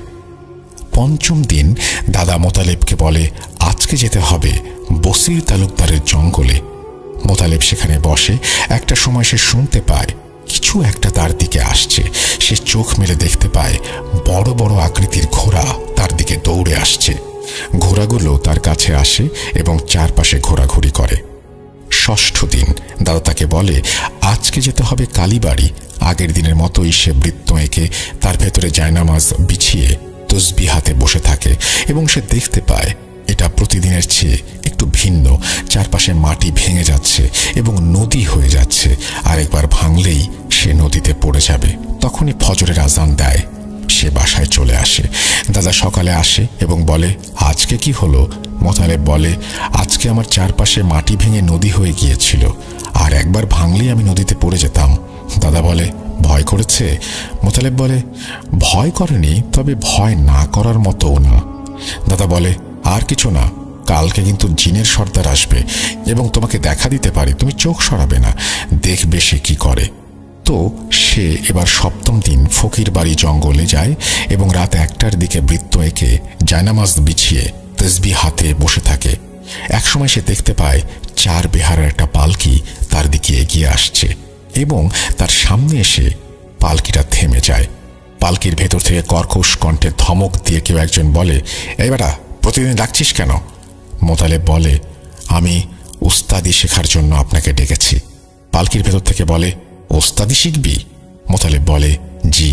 পঞ্চম দিন দাদা মোতালেবকে বলে, আজকে যেতে হবে বসির তালুকদারের জঙ্গলে। মোতালেব সেখানে বসে। একটা সময় সে শুনতে পায় কিছু একটা তার দিকে আসছে। সে চোখ মেলে দেখতে পায় বড় বড় আকৃতির ঘোড়া তার দিকে দৌড়ে আসছে। ঘোড়াগুলো তার কাছে আসে এবং চারপাশে ঘোরাঘুরি করে। ষষ্ঠ দিন দাদা তাকে বলে আজকে যেতে হবে কালীবাড়ি। আগের দিনের মতোই সে বৃত্ত এঁকে তার ভেতরে জায়নামাজ বিছিয়ে তসবিহ হাতে বসে থাকে এবং সে দেখতে পায় এটা প্রতিদিনের চেয়ে একটু ভিন্ন। চারপাশে মাটি ভেঙে যাচ্ছে এবং নদী হয়ে যাচ্ছে। আরেকবার ভাঙলেই সে নদীতে পড়ে যাবে। তখনই ফজরের আজান দেয়। সে বাসায় চলে আসে। দাদা সকালে আসে এবং বলে আজকে কি হলো? মোতালেব বলে আজকে আমার চারপাশে মাটি ভেঙে নদী হয়ে গিয়েছিল, আর একবার ভাঙলেই আমি নদীতে পড়ে যেতাম। দাদা বলে ভয় করেছে? মোতালেব বলে ভয় করেনি, তবে ভয় না করার মতোও না। দাদা বলে আর কিছু না, কালকে কিন্তু জিনের সর্দার আসবে এবং তোমাকে দেখা দিতে পারে, তুমি চোখ সরাবে না, দেখবে সে কি করে। তো সে এবার সপ্তম দিন ফকির বাড়ি জঙ্গলে যায় এবং রাত 1টার দিকে বৃত্ত এঁকে জায়নামাজ বিছিয়ে তসবিহ হাতে বসে থাকে। একসময় সে দেখতে পায় 4 বেহারার একটা পালকি তার দিকে এগিয়ে আসছে এবং তার সামনে এসে পালকিটা থেমে যায়। পালকির ভেতর থেকে কর্কশ কণ্ঠে ধমক দিয়ে কেউ একজন বলে এই বেটা, প্রতিদিন ডাকছিস কেন? মোতালেব বলে আমি উস্তাদি শেখার জন্য আপনাকে ডেকেছি। পালকির ভেতর থেকে বলে ওস্তাদি শিখবি? মোতালেব বলে জি।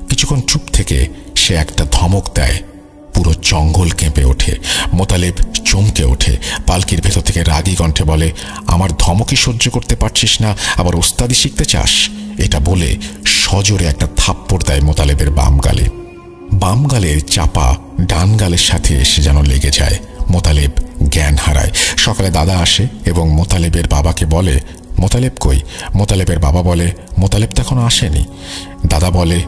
কিছুক্ষণ চুপ থেকে সে একটা ধমক দেয়। পুরো জঙ্গল কেঁপে ওঠে। মোতালেব চমকে ওঠে। পালকির ভেতর থেকে রাগী কণ্ঠে বলে আমার ধমকই সহ্য করতে পারছিস না, আবার ওস্তাদি শিখতে চাস? এটা বলে সজোরে একটা থাপ্পড় দেয় মোতালেবের বাম গালে। বাম গালের চাপা ডান গালের সাথে এসে যেন লেগে যায়। মোতালেব জ্ঞান হারায়। সকালে দাদা আসে এবং মোতালেবের বাবাকে বলে মোতালেব কই? মোতালেবের বাবা বলে মোতালেব তো এখনো আসেনি। দাদা বলে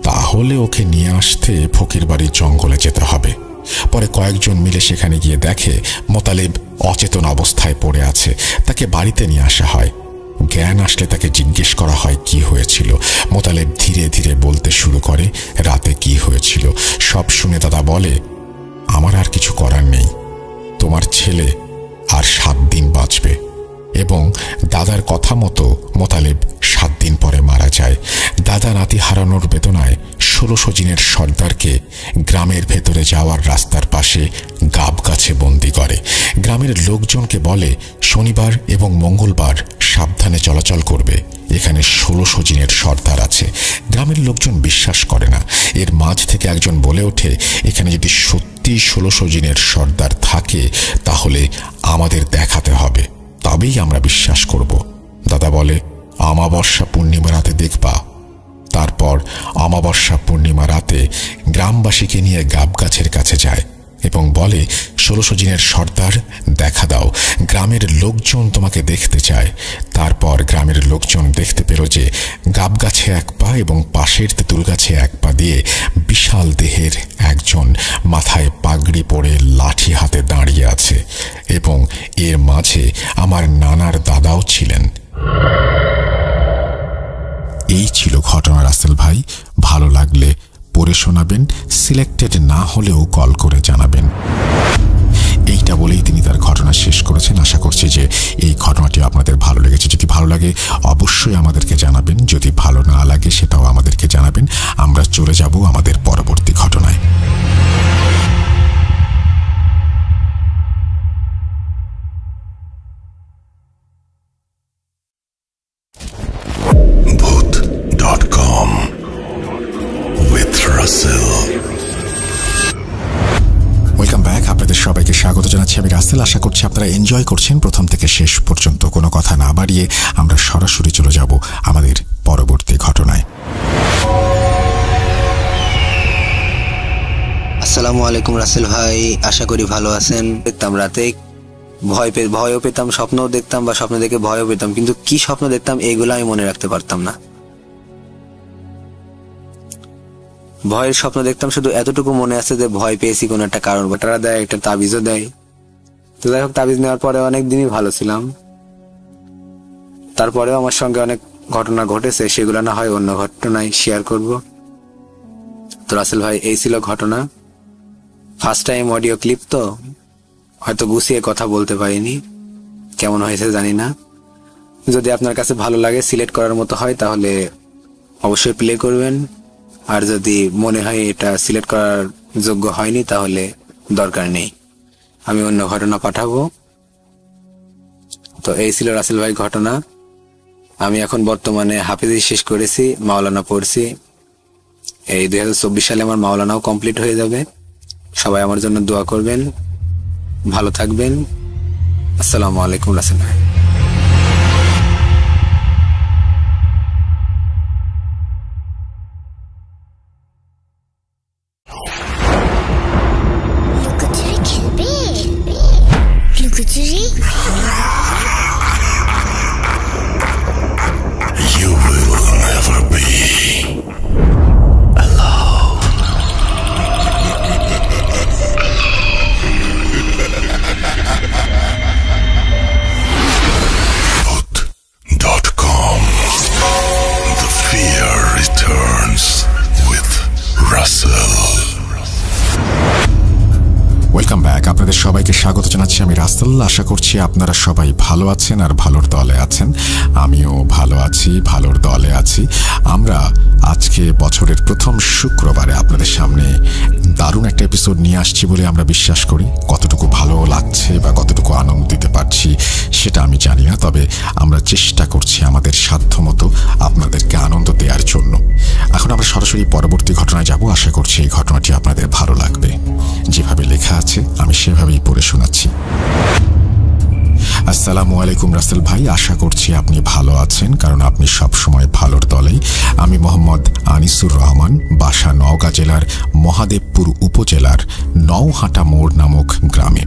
তাহলে ওকে নিয়ে আসতে ফকির বাড়ির জঙ্গলে যেতে হবে। পরে কয়েকজন মিলে সেখানে গিয়ে দেখে মোতালেব অচেতন অবস্থায় পড়ে আছে। তাকে বাড়িতে নিয়ে আসা হয়। জ্ঞান আসলে তাকে জিজ্ঞেস করা হয় কি হয়েছিল। মোতালেব ধীরে ধীরে বলতে শুরু করে রাতে কি হয়েছিল। সব শুনে দাদা বলে আমার আর কিছু করার নেই, তোমার ছেলে আর 7 দিন বাঁচবে। এবং দাদার কথা মতো মোতালেব 7 দিন পরে মারা যায়। দাদা নাতি হারানোর বেদনায় 1600 জিনের সর্দারকে গ্রামের ভেতরে যাওয়ার রাস্তার পাশে গাব গাছে বন্দি করে। গ্রামের লোকজনকে বলে শনিবার এবং মঙ্গলবার সাবধানে চলাচল করবে, এখানে 1600 জিনের সর্দার আছে। গ্রামের লোকজন বিশ্বাস করে না। এর মাঝ থেকে একজন বলে ওঠে এখানে যদি সত্যি 1600 জিনের সর্দার থাকে তাহলে আমাদের দেখাতে হবে, তবেই আমরা বিশ্বাস করব। দাদা বলে অমাবস্যা পূর্ণিমা রাতে দেখবা। তারপর অমাবস্যা পূর্ণিমা রাতে গ্রামবাসীকে নিয়ে গাব গাছের কাছে যায় এবং বলে 1600 জিনের সর্দার দেখা দাও, গ্রামের লোকজন তোমাকে দেখতে চায়। তারপর গ্রামের লোকজন দেখতে পেল যে গাব গাছে 1 পা এবং পাশের তেঁতুল গাছে 1 পা দিয়ে বিশাল দেহের একজন মাথায় পাগড়ি পরে লাঠি হাতে দাঁড়িয়ে আছে এবং এর মাঝে আমার নানার দাদাও ছিলেন। এই ছিল ঘটনা রাসেল ভাই। ভালো লাগলে পড়ে শোনাবেন, সিলেক্টেড না হলেও কল করে জানাবেন। এইটা বলেই তিনি তার ঘটনা শেষ করেছেন। আশা করছি যে এই ঘটনাটি আপনাদের ভালো লেগেছে। যদি ভালো লাগে অবশ্যই আমাদেরকে জানাবেন, যদি ভালো না লাগে সেটাও আমাদেরকে জানাবেন। আমরা চলে যাব আমাদের পরবর্তী ঘটনায়। Bhoot.com with Russell. Welcome back. আপনাদের সবাইকে স্বাগত জানাচ্ছি। আমি রাসেল। আশা করছি আপনারা এনজয় করছেন প্রথম থেকে শেষ পর্যন্ত। কোনো কথা না বাড়িয়ে আমরা সরাসরি চলে যাব আমাদের পরবর্তী ঘটনায়। আসসালামু আলাইকুম রাসেল ভাই, আশা করি ভালো আছেন। দেখতাম রাতে ভয়ও পেতাম, স্বপ্নও দেখতাম বা স্বপ্ন দেখে ভয়ও পেতাম, কিন্তু কি স্বপ্ন দেখতাম এগুলো আমি মনে রাখতে পারতাম না। ভয়ের স্বপ্ন দেখতাম শুধু এতটুকু মনে আছে যে ভয় পেয়েছি কোনো একটা কারণ। তারা দেয়, একটা তাবিজও দেয়। তো যাই হোক, তাবিজ নেওয়ার পরে অনেক দিনই ভালো ছিলাম। তারপরেও আমার সঙ্গে অনেক ঘটনা ঘটেছে, সেগুলো না হয় অন্য ঘটনায় শেয়ার করব। তো রাসেল ভাই, এই ছিল ঘটনা। ফার্স্ট টাইম অডিও ক্লিপ, তো হয়তো গুছিয়ে কথা বলতে পারিনি। কেমন হয়েছে জানি না। যদি আপনার কাছে ভালো লাগে, সিলেক্ট করার মতো হয়, তাহলে অবশ্যই প্লে করবেন। আর যদি মনে হয় এটা সিলেক্ট করার যোগ্য হয়নি, তাহলে দরকার নেই, আমি অন্য ঘটনা পাঠাবো। তো এই ছিল রাসেল ভাই ঘটনা। আমি এখন বর্তমানে হাফেজি শেষ করেছি, মাওলানা পড়ছি। এই 2024 সালে আমার মাওলানাও কমপ্লিট হয়ে যাবে। সবাই আমার জন্য দোয়া করবেন, ভালো থাকবেন। আসসালামু আলাইকুম রাসেল ভাই। লুকোচুরি খেলবে? লুকোচুরি You will never be alone. Foot.com. The fear returns with Russell. Welcome back. আপনাদের সবাইকে স্বাগত জানাচ্ছি আমি রাসেল। আশা করছি আপনারা সবাই ভালো আছেন আর ভালোর দলে আছেন। আমিও ভালো আছি, ভালোর দলে আছি। আমরা আজকে বছরের প্রথম শুক্রবারে আপনাদের সামনে দারুণ একটা এপিসোড নিয়ে আসছি বলে আমরা বিশ্বাস করি। কতটুকু ভালো লাগছে বা কতটুকু আনন্দ দিতে পারছি সেটা আমি জানি না, তবে আমরা চেষ্টা করছি আমাদের সাধ্যমতো আপনাদেরকে আনন্দ দেওয়ার জন্য। এখন আমরা সরাসরি পরবর্তী ঘটনায় যাব। আশা করছি এই ঘটনাটি আপনাদের ভালো লাগবে। যেভাবে লেখা আছে আমি সেভাবেই পড়ে শোনাচ্ছি। আসসালামু আলাইকুম রাসেল ভাই, আশা করছি আপনি ভালো আছেন, কারণ আপনি সবসময় ভালোর দলেই। আমি মোহাম্মদ আনিসুর রহমান, বাসা নওগাঁ জেলার মহাদেবপুর উপজেলার নওহাটা মোড় নামক গ্রামে।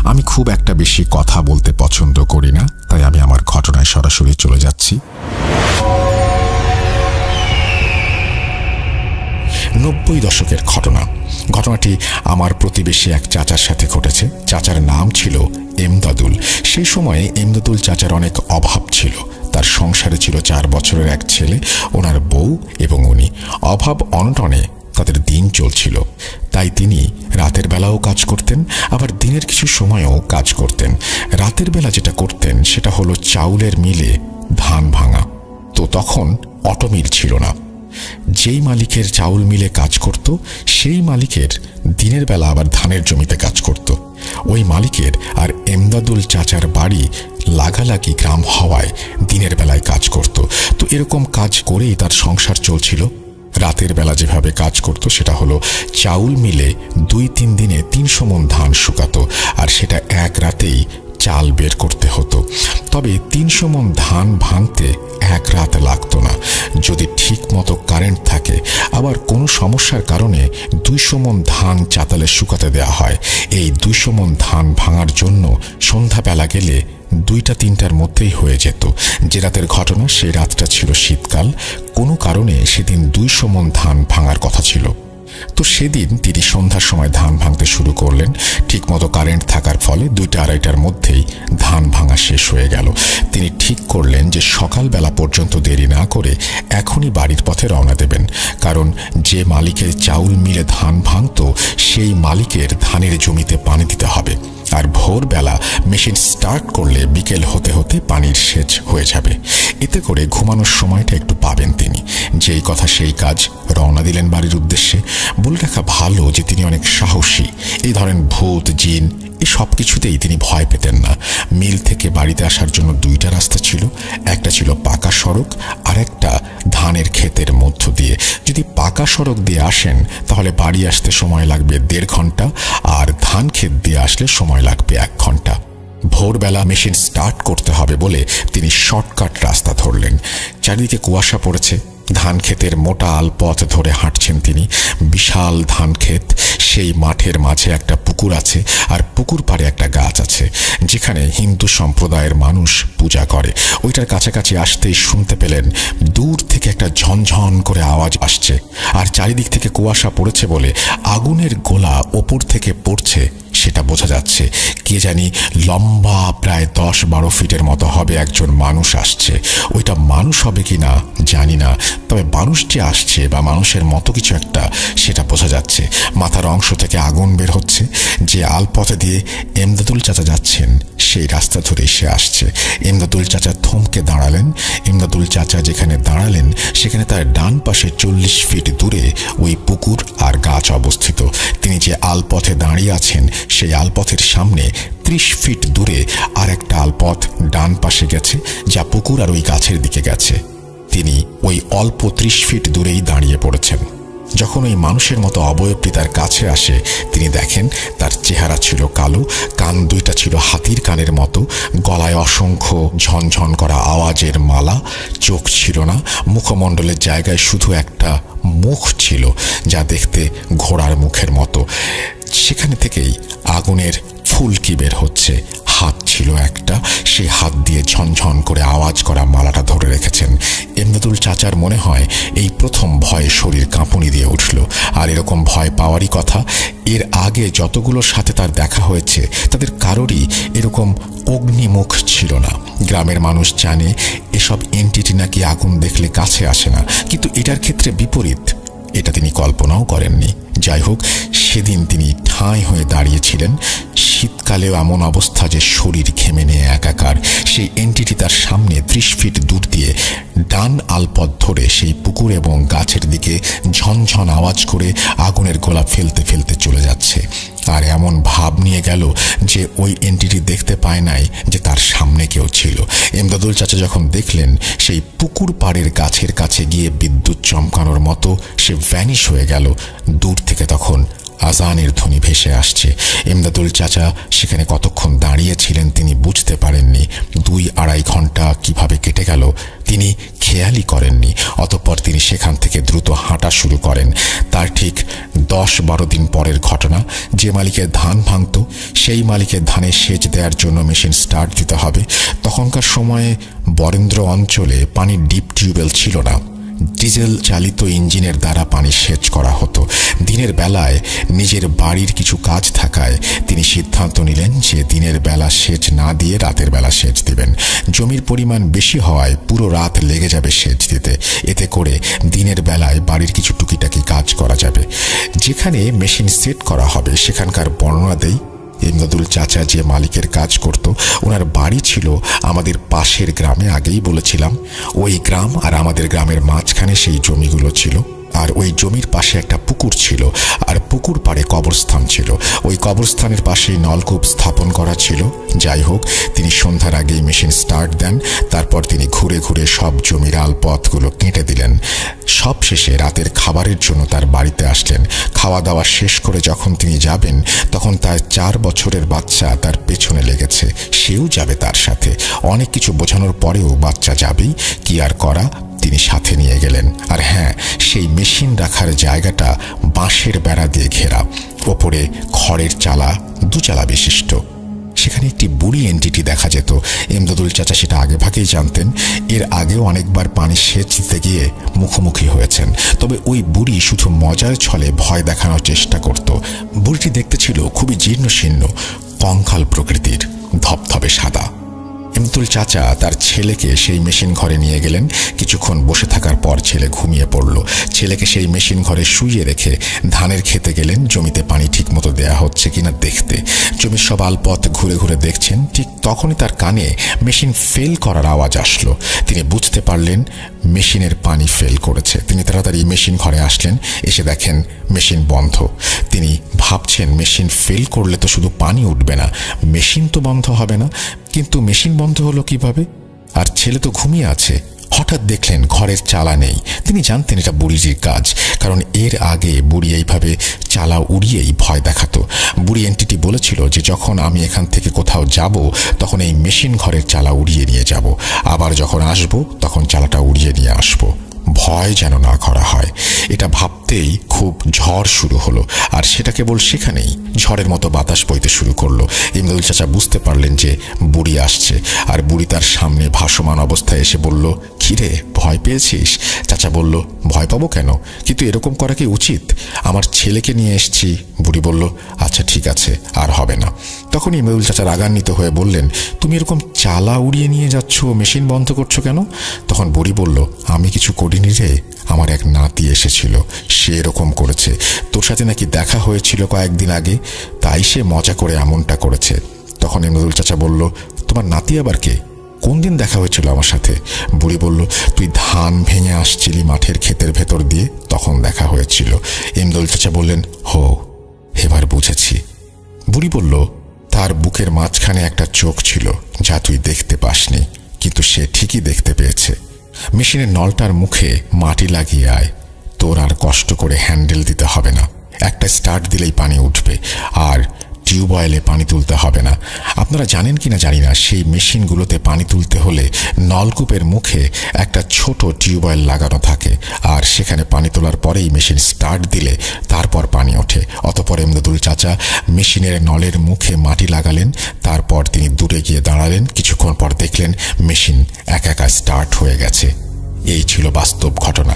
আমি খুব একটা বেশি কথা বলতে পছন্দ করি না, তাই আমি আমার ঘটনায় সরাসরি চলে যাচ্ছি। 90 দশকের ঘটনা। ঘটনাটি আমার প্রতিবেশী এক চাচার সাথে ঘটেছে। চাচার নাম ছিল এমদাদুল। সেই সময়ে এমদাদুল চাচার অনেক অভাব ছিল। তার সংসারে ছিল 4 বছরের এক ছেলে, ওনার বউ এবং উনি। অভাব অনটনে তাদের দিন চলছিল, তাই তিনি রাতের বেলাও কাজ করতেন, আবার দিনের কিছু সময়েও কাজ করতেন। রাতের বেলা যেটা করতেন সেটা হলো চাউলের মিলে ধান ভাঙা। তো তখন অটোমিল ছিল না। যেই মালিকের চাউল মিলে কাজ করত সেই মালিকের দিনের বেলা আবার ধানের জমিতে কাজ করত। ওই মালিকের আর এমদাদুল চাচার বাড়ি লাগালাগি গ্রাম হওয়ায় দিনের বেলায় কাজ করত। তো এরকম কাজ করেই তার সংসার চলছিল। রাতের বেলা যেভাবে কাজ করত সেটা হলো চাউল মিলে 2-3 দিনে 300 মণ ধান শুকাতো, আর সেটা এক রাতেই চাল বের করতে হতো। তবে 300 মণ ধান ভাঙতে এক রাত লাগতো না, যদি ঠিক মতো কারেন্ট থাকে। আবার কোনো সমস্যার কারণে 200 মণ ধান চাতালে শুকাতে দেওয়া হয়। এই 200 মণ ধান ভাঙার জন্য সন্ধ্যাবেলা গেলে 2টা-3টার মধ্যেই হয়ে যেত। যে রাতের ঘটনা সেই রাতটা ছিল শীতকাল। কোনো কারণে সেদিন 200 মণ ধান ভাঙার কথা ছিল। তো সেদিন তিনি সন্ধ্যার সময় ধান ভাঙতে শুরু করলেন। ঠিকমতো কারেন্ট থাকার ফলে 2টা-2:30টার মধ্যেই ধান ভাঙা শেষ হয়ে গেল। তিনি ঠিক করলেন যে সকালবেলা পর্যন্ত দেরি না করে এখনই বাড়ির পথে রওনা দেবেন, কারণ যে মালিকের চাউল মিলে ধান ভাঙত সেই মালিকের ধানের জমিতে পানি দিতে হবে। আর ভোরবেলা মেশিন স্টার্ট করলে বিকেল হতে হতে পানির সেচ হয়ে যাবে। এতে করে ঘুমানোর সময়টা একটু পাবেন তিনি। যেই কথা সেই কাজ, রওনা দিলেন বাড়ির উদ্দেশ্যে। বলে রাখা ভালো যে তিনি অনেক সাহসী। এই ধরেন ভূত, জিন এই সব কিছুতেই তিনি ভয় পেতেন না। মিল থেকে বাড়িতে আসার জন্য 2টা রাস্তা ছিল। একটা ছিল পাকা সড়ক, আর একটা ধানের ক্ষেতের মধ্য দিয়ে। যদি পাকা সড়ক দিয়ে আসেন তাহলে বাড়ি আসতে সময় লাগবে 1.5 ঘন্টা, আর ধান ক্ষেত দিয়ে আসলে সময় লাগবে 1 ঘন্টা। ভোরবেলা মেশিন স্টার্ট করতে হবে বলে তিনি শর্টকাট রাস্তা ধরলেন। চারিদিকে কুয়াশা পড়েছে। ধান ক্ষেতের মোটা আলপথ ধরে হাঁটছেন তিনি। বিশাল ধান ক্ষেত, সেই মাঠের মাঝে একটা পুকুর আছে, আর পুকুর পাড়ে একটা গাছ আছে যেখানে হিন্দু সম্প্রদায়ের মানুষ পূজা করে। ওইটার কাছাকাছি আসতেই শুনতে পেলেন দূর থেকে একটা ঝনঝন করে আওয়াজ আসছে, আর চারিদিক থেকে কুয়াশা পড়েছে বলে আগুনের গোলা ওপর থেকে পড়ছে সেটা বোঝা যাচ্ছে। কে জানি লম্বা প্রায় 10-12 ফিটের মতো হবে একজন মানুষ আসছে। ওইটা মানুষ হবে কি না জানি না, তবে মানুষ যে আসছে বা মানুষের মতো কিছু একটা সেটা বোঝা যাচ্ছে। মাথার অংশ থেকে আগুন বের হচ্ছে। যে আলপথে দিয়ে এমদাদুল চাচা যাচ্ছেন সেই রাস্তা ধরেই সে আসছে। এমদাদুল চাচা থমকে দাঁড়ালেন। এমদাদুল চাচা যেখানে দাঁড়ালেন সেখানে তার ডান পাশে 40 ফিট দূরে ওই পুকুর আর গাছ অবস্থিত। তিনি যে আলপথে দাঁড়িয়ে আছেন সেই আলপথের সামনে 30 ফিট দূরে আর একটা আলপথ ডান পাশে গেছে, যা পুকুর আর ওই গাছের দিকে গেছে। তিনি ওই অল্প 30 ফিট দূরেই দাঁড়িয়ে পড়েছেন। যখন ওই মানুষের মতো অবয়বটি তার কাছে আসে তিনি দেখেন তার চেহারা ছিল কালো, কান দুইটা ছিল হাতির কানের মতো, গলায় অসংখ্য ঝনঝন করা আওয়াজের মালা, চোখ ছিল না, মুখমণ্ডলের জায়গায় শুধু একটা মুখ ছিল যা দেখতে ঘোড়ার মুখের মতো। সেখানে থেকেই আগুনের ফুলকি বের হচ্ছে। হাত ছিল একটা, সেই হাত দিয়ে ঝনঝন করে আওয়াজ করা মালাটা ধরে রেখেছেন। এমদাদুল চাচার মনে হয় এই প্রথম ভয়ে শরীর কাঁপুনি দিয়ে উঠল। আর এরকম ভয় পাওয়ারই কথা। এর আগে যতগুলোর সাথে তার দেখা হয়েছে তাদের কারোরই এরকম অগ্নিমুখ ছিল না। গ্রামের মানুষ জানে এসব এন্টিটি নাকি আগুন দেখলে কাছে আসে না, কিন্তু এটার ক্ষেত্রে বিপরীত। এটা তিনি কল্পনাও করেননি। যাই হোক, সেদিন তিনি ঠাঁই হয়ে দাঁড়িয়েছিলেন। শীতকালেও এমন অবস্থা যে শরীর ঘেমে নিয়ে একাকার। সেই এন্টিটি তার সামনে 30 ফিট দূর দিয়ে ডান আলপথ ধরে সেই পুকুর এবং গাছের দিকে ঝনঝন আওয়াজ করে আগুনের গোলা ফেলতে ফেলতে চলে যাচ্ছে। আর এমন ভাব নিয়ে গেল যে ওই এন্টিটি দেখতে পায় নাই যে তার সামনে কেউ ছিল। এমদাদুল চাচা যখন দেখলেন সেই পুকুর পাড়ের গাছের কাছে গিয়ে বিদ্যুৎ চমকানোর মতো সে ভ্যানিশ হয়ে গেল, দূর থেকে তখন আজানের ধ্বনি ভেসে আসছে। এমদাদুল চাচা সেখানে কতক্ষণ দাঁড়িয়েছিলেন তিনি বুঝতে পারেননি। 2-2.5 ঘন্টা কিভাবে কেটে গেল তিনি খেয়ালই করেননি। অতঃপর তিনি সেখান থেকে দ্রুত হাঁটা শুরু করেন। তার ঠিক 10-12 দিন পরের ঘটনা। যে মালিকের ধান ভাঙত সেই মালিকের ধানে সেচ দেওয়ার জন্য মেশিন স্টার্ট দিতে হবে। তখনকার সময়ে বরেন্দ্র অঞ্চলে পানির ডিপ টিউবওয়েল ছিল না। ডিজেল চালিত ইঞ্জিনের দ্বারা পানি সেচ করা হতো। দিনের বেলায় নিজের বাড়ির কিছু কাজ থাকায় তিনি সিদ্ধান্ত নিলেন যে দিনের বেলা সেচ না দিয়ে রাতের বেলা সেচ দিবেন। জমির পরিমাণ বেশি হওয়ায় পুরো রাত লেগে যাবে সেচ দিতে। এতে করে দিনের বেলায় বাড়ির কিছু টুকিটাকি কাজ করা যাবে। যেখানে মেশিন সেট করা হবে সেখানকার বর্ণনা দেই। এমদাদুল চাচা যে মালিকের কাজ করত ওনার বাড়ি ছিল আমাদের পাশের গ্রামে। আগেই বলেছিলাম ওই গ্রাম আর আমাদের গ্রামের মাঝখানে সেই জমিগুলো ছিল। আর ওই জমির পাশে একটা পুকুর ছিল, আর পুকুর পাড়ে কবরস্থান ছিল। ওই কবরস্থানের পাশেই নলকূপ স্থাপন করা ছিল। যাই হোক, তিনি সন্ধ্যার আগেই মেশিন স্টার্ট দেন। তারপর তিনি ঘুরে ঘুরে সব জমির আলপথগুলো কেটে দিলেন। সব শেষে রাতের খাবারের জন্য তার বাড়িতে আসলেন। খাওয়া দাওয়া শেষ করে যখন তিনি যাবেন তখন তার 4 বছরের বাচ্চা তার পেছনে লেগেছে, সেও যাবে তার সাথে। অনেক কিছু বোঝানোর পরেও বাচ্চা যাবেই, কি আর করা, তিনি সাথে নিয়ে গেলেন। আর হ্যাঁ, সেই মেশিন রাখার জায়গাটা বাঁশের বেড়া দিয়ে ঘেরা, ওপরে খড়ের চালা, 2 চালা বিশিষ্ট। সেখানে একটি বুড়ি এন্টিটি দেখা যেত। এমদাদুল চাচা সেটা আগে ভাগেই জানতেন। এর আগেও অনেকবার পানি সেচ দিতে গিয়ে মুখোমুখি হয়েছেন। তবে ওই বুড়ি শুধু মজার ছলে ভয় দেখানোর চেষ্টা করত। বুড়িটি দেখতে ছিল খুবই জীর্ণশীর্ণ, কঙ্কাল প্রকৃতির, ধপধপে সাদা। এমদাদুল চাচা তার ছেলেকে সেই মেশিন ঘরে নিয়ে গেলেন। কিছুক্ষণ বসে থাকার পর ছেলে ঘুমিয়ে পড়ল। ছেলেকে সেই মেশিন ঘরে শুইয়ে রেখে ধানের খেতে গেলেন জমিতে পানি ঠিক মতো দেয়া হচ্ছে কিনা দেখতে। জমির সব আলপথ ঘুরে ঘুরে দেখছেন। ঠিক তখনই তার কানে মেশিন ফেল করার আওয়াজ আসলো। তিনি বুঝতে পারলেন মেশিনের পানি ফেল করেছে। তিনি তাড়াতাড়ি মেশিন ঘরে আসলেন। এসে দেখেন মেশিন বন্ধ। তিনি ভাবছেন মেশিন ফেল করলে তো শুধু পানি উঠবে না, মেশিন তো বন্ধ হবে না। কিন্তু মেশিন বন্ধ হলো কিভাবে? আর ছেলে তো ঘুমিয়ে আছে। হঠাৎ দেখলেন ঘরের চালা নেই। তিনি জানতেন এটা বুড়ির কাজ, কারণ এর আগে বুড়ি এইভাবে চালা উড়িয়েই ভয় দেখাতো। বুড়ি এন্টিটি বলেছিল যে যখন আমি এখান থেকে কোথাও যাব তখন এই মেশিন ঘরের চালা উড়িয়ে নিয়ে যাব, আবার যখন আসব তখন চালাটা উড়িয়ে নিয়ে আসব। ভয় যেন না করা হয়। এটা ভাবতেই খুব ঝড় শুরু হলো। আর সেটা কেবল সেখানেই ঝড়ের মতো বাতাস বইতে শুরু করলো। এমদাদুল চাচা বুঝতে পারলেন যে বুড়ি আসছে। আর বুড়ি তার সামনে ভাসমান অবস্থায় এসে বলল, কি কিরে ভয় পেয়েছিস? চাচা বলল, ভয় পাবো কেন, কিন্তু এরকম করা কি উচিত? আমার ছেলেকে নিয়ে এসছি। বুড়ি বলল, আচ্ছা ঠিক আছে, আর হবে না। তখনই ইমরুল চাচা রাগান্বিত হয়ে বললেন, তুমি এরকম চালা উড়িয়ে নিয়ে যাচ্ছ, মেশিন বন্ধ করছো কেন? তখন বুড়ি বলল, আমি কিছু করিনি রে, আমার এক নাতি এসেছিল, সে এরকম করেছে। তোর সাথে নাকি দেখা হয়েছিল কয়েকদিন আগে, তাই সে মজা করে এমনটা করেছে। তখন ইমরুল চাচা বলল, তোমার নাতি আবার কে? কোন দিন দেখা হয়েছিল আমার সাথে? বুড়ি বলল, তুই ধান ভেঙে আসছিলি মাঠের ক্ষেতের ভেতর দিয়ে, তখন দেখা হয়েছিল। ইমরুল চাচা বললেন, হো, এবার বুঝেছি। বুড়ি বলল, তার বুকের মাঝখানে একটা চোখ ছিল যা তুই দেখতে পাসনি, কিন্তু সে ঠিকই দেখতে পেয়েছে। মেশিনের নলটার মুখে মাটি লাগিয়ে আয়, তোর আর কষ্ট করে হ্যান্ডেল দিতে হবে না, একটা স্টার্ট দিলেই পানি উঠবে, আর টিউবওয়েলে পানি তুলতে হবে না। আপনারা জানেন কিনা জানি না, সেই মেশিনগুলোতে পানি তুলতে হলে নলকূপের মুখে একটা ছোট টিউবওয়েল লাগানো থাকে, আর সেখানে পানি তোলার পরেই মেশিন স্টার্ট দিলে তারপর পানি ওঠে। অতঃপর ইমদাদুল চাচা মেশিনের নলের মুখে মাটি লাগালেন, তারপর তিনি দূরে গিয়ে দাঁড়ালেন। কিছুক্ষণ পর দেখলেন মেশিন একা একা স্টার্ট হয়ে গেছে। এই ছিল বাস্তব ঘটনা।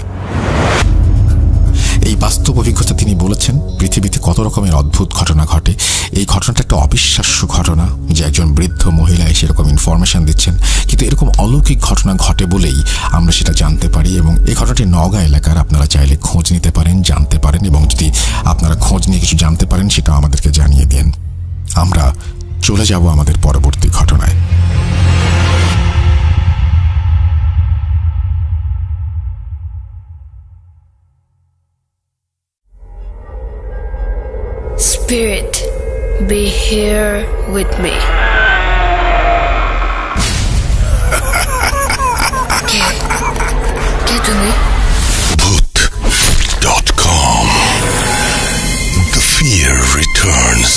এই বাস্তব অভিজ্ঞতা তিনি বলেছেন, পৃথিবীতে কত রকমের অদ্ভুত ঘটনা ঘটে। এই ঘটনাটা একটা অবিশ্বাস্য ঘটনা যে একজন বৃদ্ধ মহিলা এসে এরকম ইনফরমেশন দিচ্ছেন, কিন্তু এরকম অলৌকিক ঘটনা ঘটে বলেই আমরা সেটা জানতে পারি। এবং এই ঘটনাটি নওগাঁ এলাকার, আপনারা চাইলে খোঁজ নিতে পারেন, জানতে পারেন, এবং যদি আপনারা খোঁজ নিয়ে কিছু জানতে পারেন সেটা আমাদেরকে জানিয়ে দিন। আমরা চলে যাব আমাদের পরবর্তী ঘটনায়। Spirit, be here with me. ¿Qué tú me? Bhoot.com. The fear returns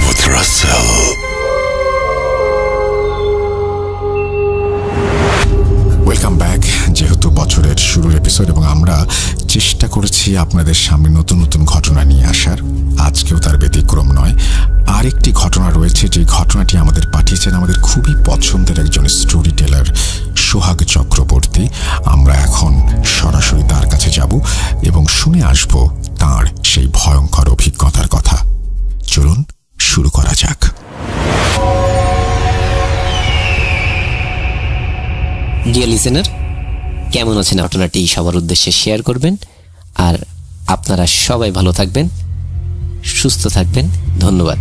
with Russell. Welcome back. যেহেতু বছরের শুরুর এপিসোড এবং আমরা চেষ্টা করেছি আপনাদের সামনে নতুন নতুন ঘটনা নিয়ে আসার, আজকেও তার ব্যতিক্রম নয়। আরেকটি ঘটনা রয়েছে, যে ঘটনাটি আমাদের পাঠিয়েছেন আমাদের খুবই পছন্দের একজন স্টোরি টেলার সোহাগ চক্রবর্তী। আমরা এখন সরাসরি তার কাছে যাব এবং শুনে আসব তার সেই ভয়ঙ্কর অভিজ্ঞতার কথা। চলুন শুরু করা যাক। ডিয়ার লিসেনার, কেমন আছেন? ঘটনাটি সবার উদ্দেশ্যে শেয়ার করবেন, আর আপনারা সবাই ভালো থাকবেন, সুস্থ থাকবেন। ধন্যবাদ।